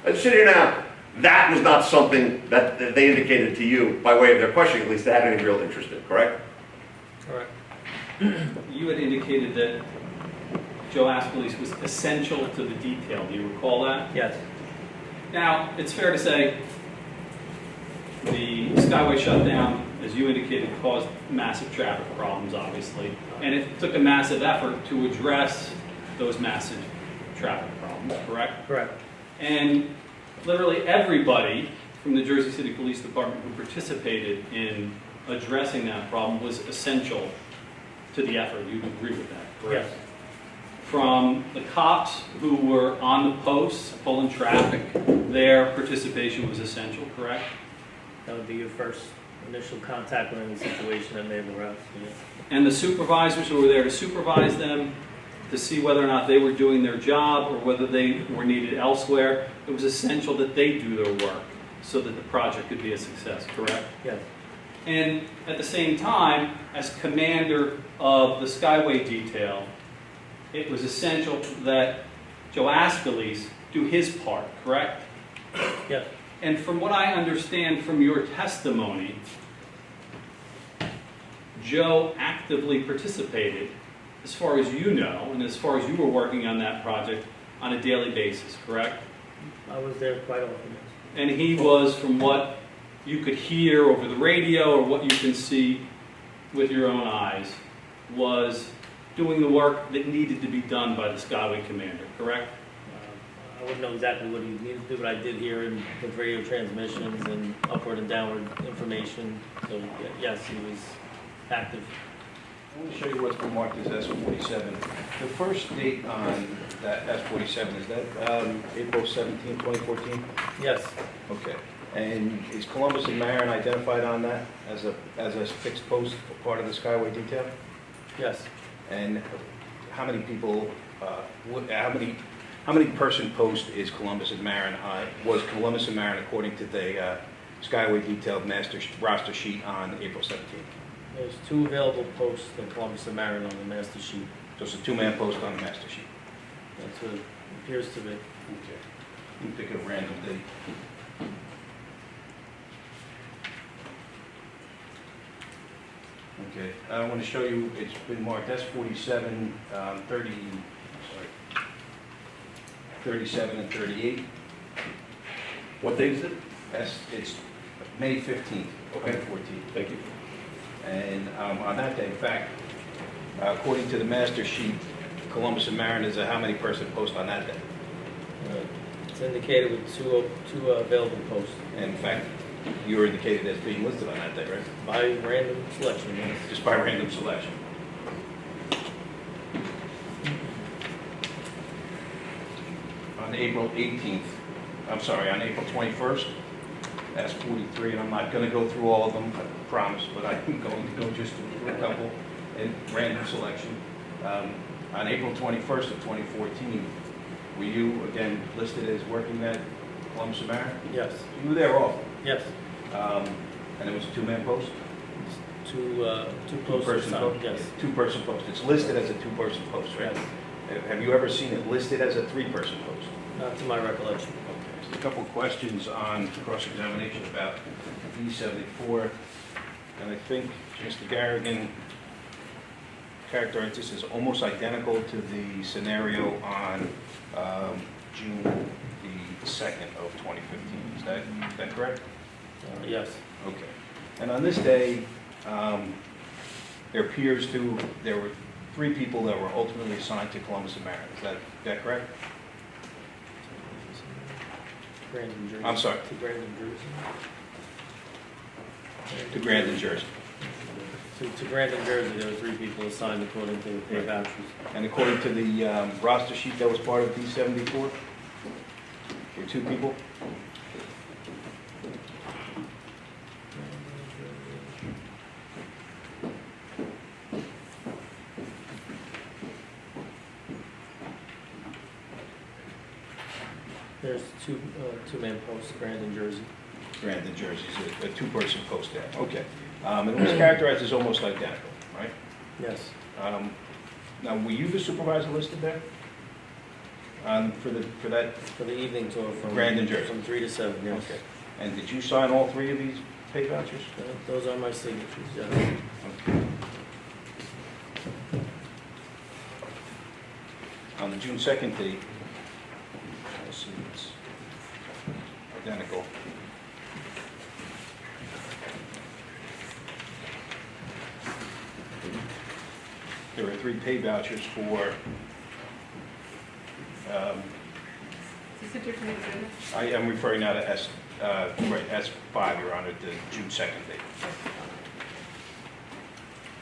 And sit here now, that was not something that they indicated to you, by way of their questioning at least, they had any real interest in, correct? Correct. You had indicated that Joe Aspolice was essential to the detail. Do you recall that? Yes. Now, it's fair to say the Skyway shutdown, as you indicated, caused massive traffic problems, obviously, and it took a massive effort to address those massive traffic problems, correct? Correct. And literally everybody from the Jersey City Police Department who participated in addressing that problem was essential to the effort. You'd agree with that, correct? Yes. From the cops who were on the posts pulling traffic, their participation was essential, correct? That would be your first initial contact with any situation that may have arisen. Yeah. And the supervisors who were there to supervise them, to see whether or not they were doing their job or whether they were needed elsewhere, it was essential that they do their work so that the project could be a success, correct? Yes. And at the same time, as commander of the Skyway detail, it was essential that Joe Aspolice do his part, correct? Yes. And from what I understand from your testimony, Joe actively participated, as far as you know, and as far as you were working on that project, on a daily basis, correct? I was there quite often. Yes. And he was, from what you could hear over the radio or what you can see with your own eyes, was doing the work that needed to be done by the Skyway commander, correct? I wouldn't know exactly what he needed to do, but I did hear in with radio transmissions and upward and downward information. So yes, he was active. I want to show you what's been marked as S47. The first date on that S47, is that April 17, 2014? Yes. Okay. And is Columbus and Marin identified on that as a fixed post, part of the Skyway detail? Yes. And how many people, how many person post is Columbus and Marin on, was Columbus and Marin according to the Skyway detailed master roster sheet on April 17th? There's 2 available posts in Columbus and Marin on the master sheet. So it's a 2-man post on the master sheet. That's what it appears to be. Okay. Let me pick a random date. Okay, I want to show you, it's been marked S47, 37 and 38. What date is it? It's May 15th, Okay. 2014. Thank you. And on that day, in fact, according to the master sheet, Columbus and Marin is a how many person post on that day? It's indicated with two available posts And in fact, you were indicated as being listed on that day, right? by random selection. Yes. Just by random selection. On April 18th, I'm sorry, on April 21st, that's 43, and I'm not going to go through all of them, I promise, but I'm going to go just through a couple in random selection. On April 21st of 2014, were you, again, listed as working at Columbus and Marin? Yes. You were there often, Yes. and it was a 2-man post? Two posts. Two-person post? Yes. Two-person post. It's listed as a 2-person post, right? Yes. Have you ever seen it listed as a 3-person post? Not to my recollection. Okay. Just a couple of questions on cross-examination about V74. And I think Mr. Garrigan characterized this as almost identical to the scenario on June the 2nd of 2015. Is that correct? Yes. Okay. And on this day, there were 3 people that were ultimately assigned to Columbus and Marin. Is that correct? Brandon, Jersey. I'm sorry. To Brandon, Jersey. To Grandin, Jersey. To Brandon, Jersey, there were 3 people assigned according to the pay vouchers. And according to the roster sheet that was part of D74, there were 2 people? There's two-man posts, Brandon, Jersey. Grandin, Jersey, so a 2-person post there. Okay. And it was characterized as almost identical, right? Yes. Now, were you the supervisor listed there? For that, For the evening tour from. Grand and Jersey. From 3 to 7, yes. okay. And did you sign all three of these pay vouchers? Those are my signatures, yes. Okay. On the June 2nd date, let's see, it's identical. There are three pay vouchers for, Is this a different agenda? I am referring now to S5, Your Honor, the June 2nd date.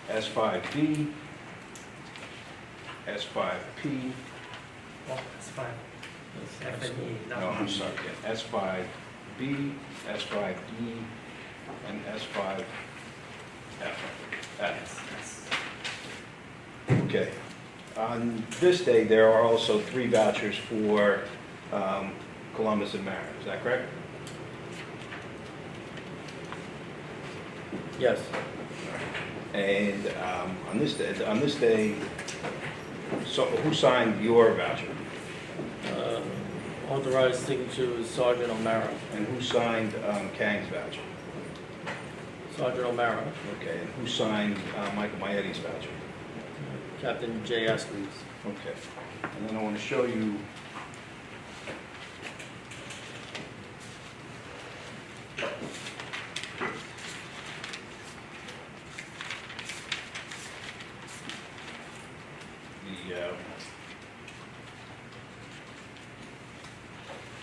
S5B, S5P, Well, that's fine. F and E, no, not I'm sorry, yeah, S5B, S5E, and S5F. Yes. Okay. On this day, there are also three vouchers for Columbus and Mara, is that correct? Yes. And on this day, so who signed your voucher? Authorized signature was Sergeant O'Mara. And who signed Kang's voucher? Sergeant O'Mara. Okay, and who signed Michael Maietti's voucher? Captain J. Askews. Okay, and then I want to show you the,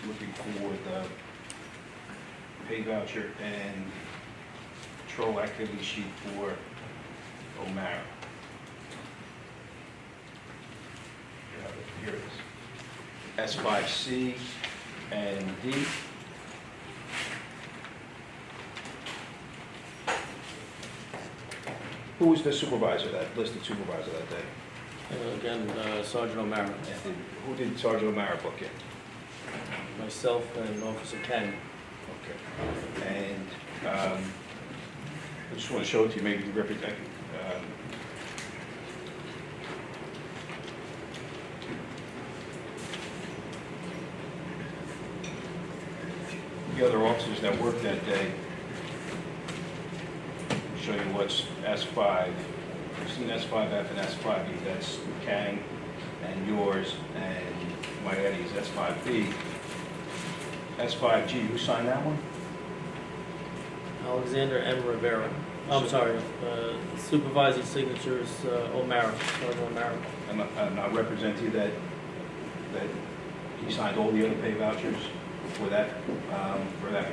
looking for the pay voucher and patrol activity sheet for O'Mara. Here it is. S5C and D. Who was the supervisor, that listed supervisor that day? Again, Sergeant O'Mara. And who did Sergeant O'Mara book in? Myself and Officer Ken. Okay. And I just want to show it to you, maybe you represent. The other officers that worked that day, I'll show you what's S5. You've seen S5F and S5E, that's Kang and yours, and Maietti's S5B. S5G, who signed that one? Alexander M. Rivera. I'm sorry, supervisor signature is O'Mara, Sergeant O'Mara. And I represent to you that he signed all the other pay vouchers for that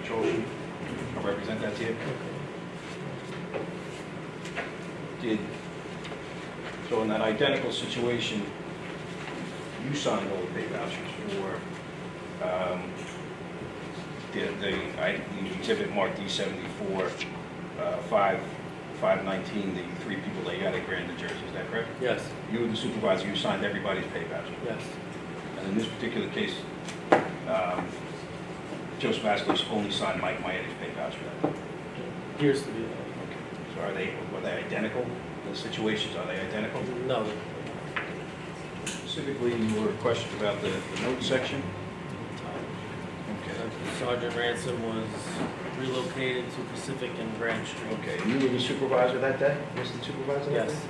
patrol sheet. I represent that to you. So in that identical situation, you signed all the pay vouchers for the exhibit marked D74, 519, the three people that you had at Grand and Jersey, is that correct? Yes, You were the supervisor, you signed everybody's pay voucher. yes. And in this particular case, Joseph Askews only signed Mike Maietti's pay voucher. Appears to be. So were they identical? The situations, are they identical? No, Specifically, you were questioned about the note section. Okay. Sergeant Ransom was relocated to Pacific and Grand Street. Okay, and you were the supervisor that day? Was the supervisor that day? Yes,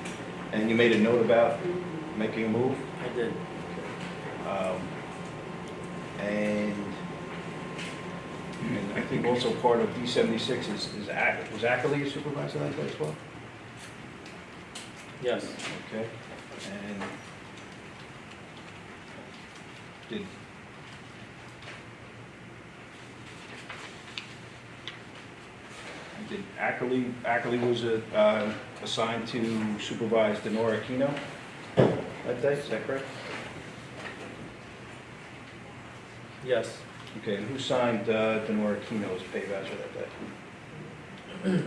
And you made a note about making a move? I did. And I think also part of D76 was Ackley a supervisor that day as well? Yes, Okay. And did Ackley was assigned to supervise Denora Aquino that day, is that correct? yes. Okay, and who signed Denora Aquino's pay voucher that day?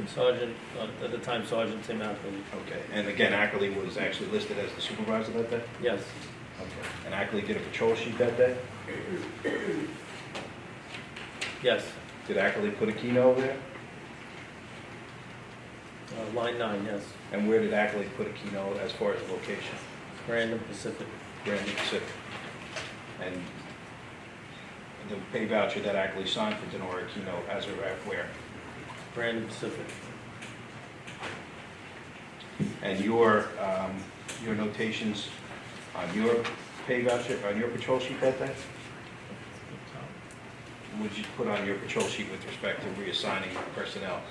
Sergeant, at the time, Sergeant Tim Ackley. Okay, and again, Ackley was actually listed as the supervisor that day? Yes, Okay. And Ackley did a patrol sheet that day? yes. Did Ackley put Aquino there? Line 9, yes. And where did Ackley put Aquino as far as location? Brandon Pacific. Brandon Pacific. And the pay voucher that Ackley signed for Denora Aquino as of where? Brandon Pacific. And your notations on your pay voucher, on your patrol sheet that day? Would you put on your patrol sheet with respect to reassigning personnel?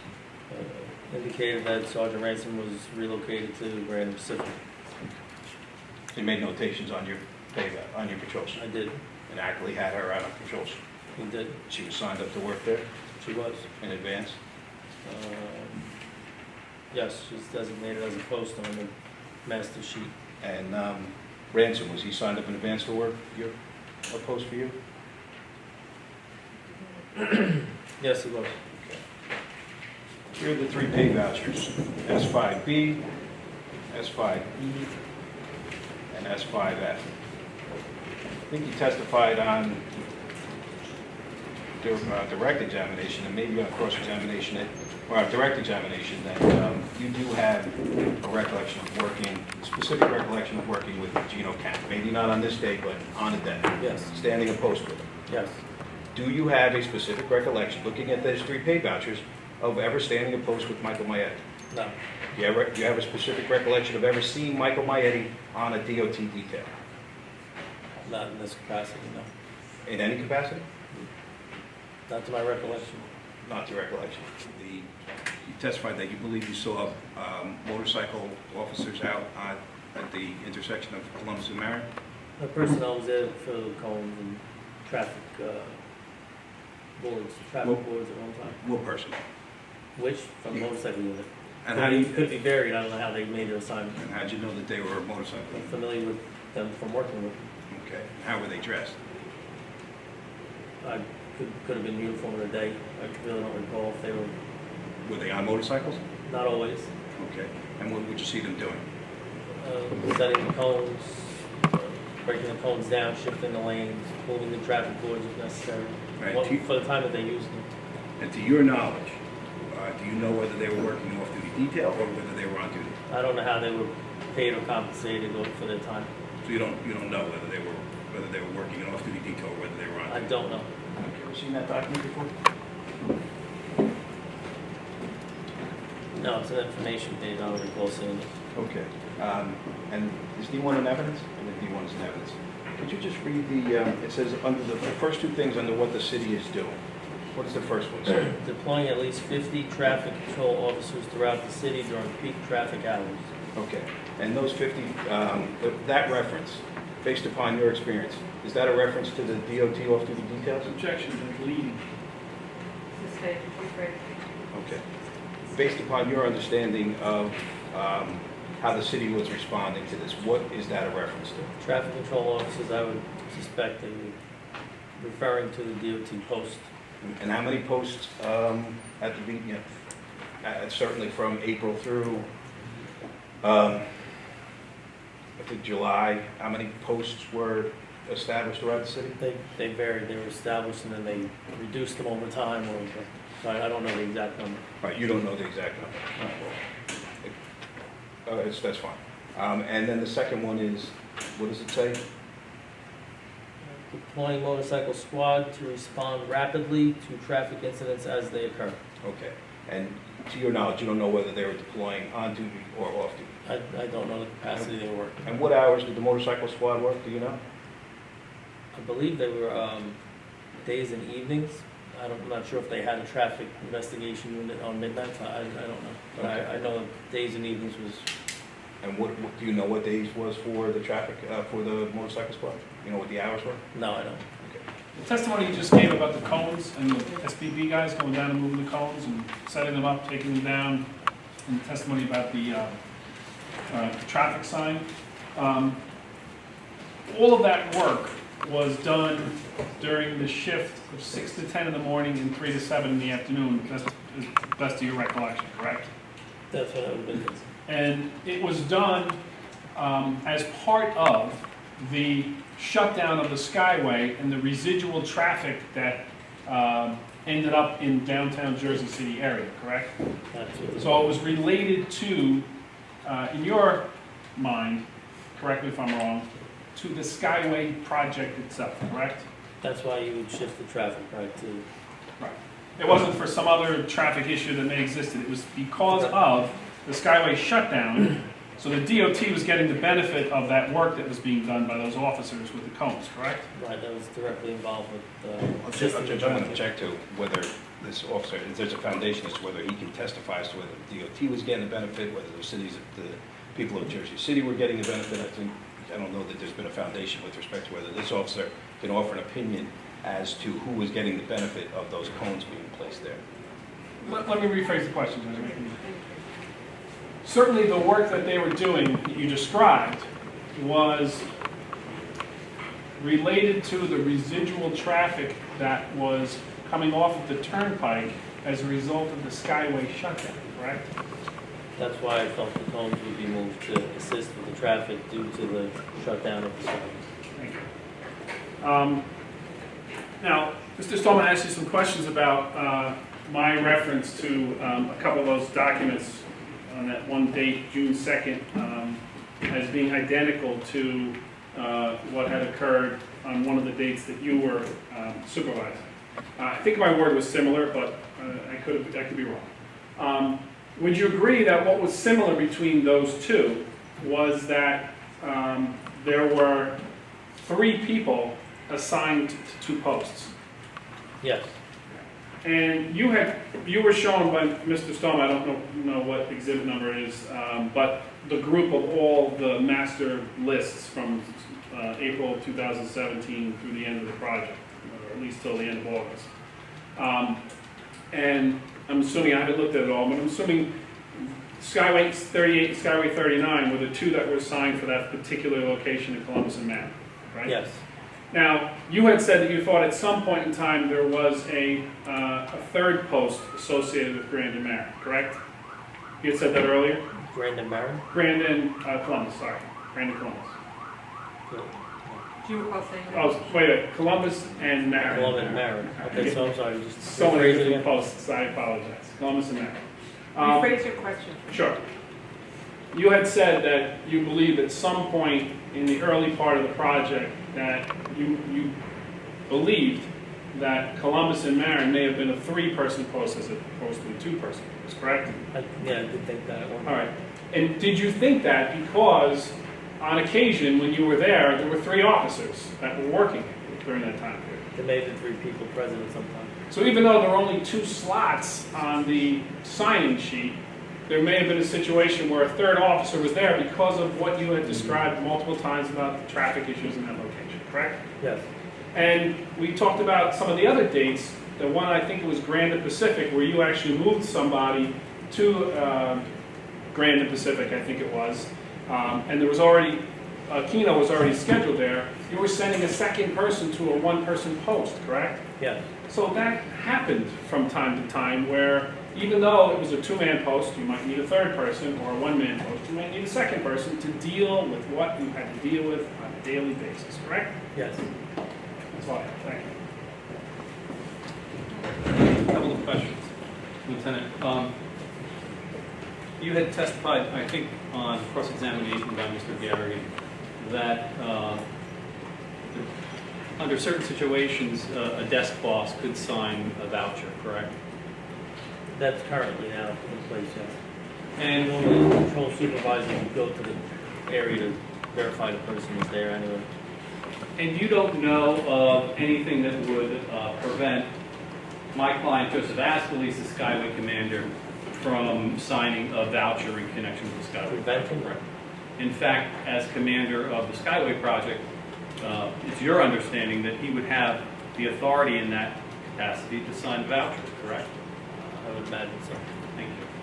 Indicated that Sergeant Ransom was relocated to Brandon Pacific. You made notations on your on your patrol sheet, I did. and Ackley had her on a patrol sheet. He did. She was signed up to work there She was. in advance. Yes, she's designated as a post on the master sheet. And Ransom, was he signed up in advance to work a post for you? Yes, he was. Here are the three pay vouchers, S5B, S5E, and S5F. I think you testified on direct examination, and maybe on cross-examination, or direct examination, that you do have a recollection of working, specific recollection of working with Gino Camp. Maybe not on this day, but on a day. Yes. Standing a post with him. Yes. Do you have a specific recollection, looking at those three pay vouchers, of ever standing a post with Michael Maietti? No. Do you have a specific recollection of ever seeing Michael Maietti on a DOT detail? Not in this capacity, no. In any capacity? Not to my recollection. Not to recollection. You testified that you believe you saw motorcycle officers out at the intersection of Columbus and Marion? The personnel was there for cones and traffic boards, Well- boards at one time. What person? Which, from Yeah. motorcycle unit. And how do you, Could be varied, I don't know how they made their assignment. and how'd you know that they were a motorcycle? I'm familiar with them from working with them. Okay. How were they dressed? I could have been uniform of the day. I really don't recall if they were, Were they on motorcycles? not always. Okay. And what would you see them doing? Setting the cones, breaking the cones down, shifting the lanes, moving the traffic boards if necessary. Right. Well, for the time that they used them. And to your knowledge, do you know whether they were working off-duty detail or whether they were on duty? I don't know how they were paid or compensated for their time. So you don't know whether they were working an off-duty detail or whether they were on I duty? don't know. Have you ever seen that document before? No, it's an information page, I don't recall seeing it. Okay. And is D1 in evidence? And then D1 is in evidence. Could you just read it says under the first two things under what the city is doing. What is the first one, sir? Deploying at least 50 traffic control officers throughout the city during peak traffic hours. Okay. And those 50, that reference, based upon your experience, is that a reference to the DOT off-duty details? Objection to leading. The state, right. Okay. Based upon your understanding of how the city was responding to this, what is that a reference to? Traffic control officers, I would suspect they were referring to the DOT post. And how many posts at the, certainly from April through, I think July, how many posts were established throughout the city? They varied, they were established and then they reduced them over time, or, I don't know the exact number. Right, you don't know the exact number. That's fine. And then the second one is, what does it say? Deploying motorcycle squad to respond rapidly to traffic incidents as they occur. Okay. And to your knowledge, you don't know whether they were deploying on duty or off duty? I don't know the capacity they were working. And what hours did the motorcycle squad work, do you know? I believe they were days and evenings. I'm not sure if they had a traffic investigation unit on midnight, I don't know. But I know days and evenings was, And what do you know what days was for the traffic, for the motorcycle squad? You know what the hours were? no, I don't. Okay. The testimony you just gave about the cones and the SPB guys going down and moving the cones and setting them up, taking them down, and the testimony about the traffic sign. All of that work was done during the shift of 6 to 10 in the morning and 3 to 7 in the afternoon, best of your recollection, correct? That's what I would have been. And it was done as part of the shutdown of the Skyway and the residual traffic that ended up in downtown Jersey City area, correct? That's what. So it was related to, in your mind, correct me if I'm wrong, to the Skyway project itself, correct? That's why you would shift the traffic right to, Right. It wasn't for some other traffic issue that may existed, it was because of the Skyway shutdown. So the DOT was getting the benefit of that work that was being done by those officers with the cones, correct? right, that was directly involved with, Judge, I'm going to check to whether this officer, if there's a foundation as to whether he can testify as to whether the DOT was getting the benefit, whether the cities, the people of Jersey City were getting the benefit. I don't know that there's been a foundation with respect to whether this officer can offer an opinion as to who was getting the benefit of those cones being placed there. Let me rephrase the question, Judge. Certainly the work that they were doing, that you described, was related to the residual traffic that was coming off of the turnpike as a result of the Skyway shutdown, correct? that's why I felt the cones would be moved to assist with the traffic due to the shutdown of the site. Thank you. Now, Mr. Stallman asked you some questions about my reference to a couple of those documents on that one date, June 2nd, as being identical to what had occurred on one of the dates that you were supervising. I think my word was similar, but I could be wrong. Would you agree that what was similar between those two was that there were 3 people assigned to 2 posts? Yes, And you were shown by Mr. Stallman, I don't know what exhibit number it is, but the group of all the master lists from April of 2017 through the end of the project, or at least till the end of August. And I'm assuming, I haven't looked at it all, but I'm assuming Skyway 38 and Skyway 39 were the 2 that were assigned for that particular location in Columbus and Maryland, right? yes, Now, you had said that you thought at some point in time there was a 3rd post associated with Grand and Marin, correct? You had said that earlier? Brandon Barron? Grand and Columbus, sorry. Grand and Columbus. Good. Do you recall saying that? Oh, wait a minute, Columbus and Marin. Columbus and Barron, okay, so I'm sorry, just So many rephrase it different again. posts, I apologize. Columbus and Marin. Rephrase your question. Sure. You had said that you believed at some point in the early part of the project that you believed that Columbus and Marin may have been a 3-person post as opposed to a 2-person post, correct? Yeah, I did think that at one All point. right. And did you think that because on occasion when you were there were 3 officers that were working during that time period? There may have been 3 people present at some time. So even though there were only 2 slots on the signing sheet, there may have been a situation where a 3rd officer was there because of what you had described multiple times about the traffic issues in that location, correct? Yes, And we talked about some of the other dates, the one I think it was Grand and Pacific, where you actually moved somebody to Grand and Pacific, I think it was, and there was already, Keno was already scheduled there. You were sending a 2nd person to a 1-person post, correct? yes, So that happened from time to time where even though it was a 2-man post, you might need a 3rd person, or a 1-man post, you might need a 2nd person to deal with what you had to deal with on a daily basis, correct? yes. That's all I have. Thank you. A couple of questions, Lieutenant. You had testified, I think, on cross-examination by Mr. Garrigan, that under certain situations, a desk boss could sign a voucher, correct? That's currently now in place, yes. And Normally, the control supervisor would go to the area to verify the person is there anyway. And you don't know of anything that would prevent my client, Joseph Askeles, the Skyway commander, from signing a voucher in connection with the Skyway Prevent him? project? In fact, as commander of the Skyway project, it's your understanding that he would have the authority in that capacity to sign vouchers, correct? I would imagine so.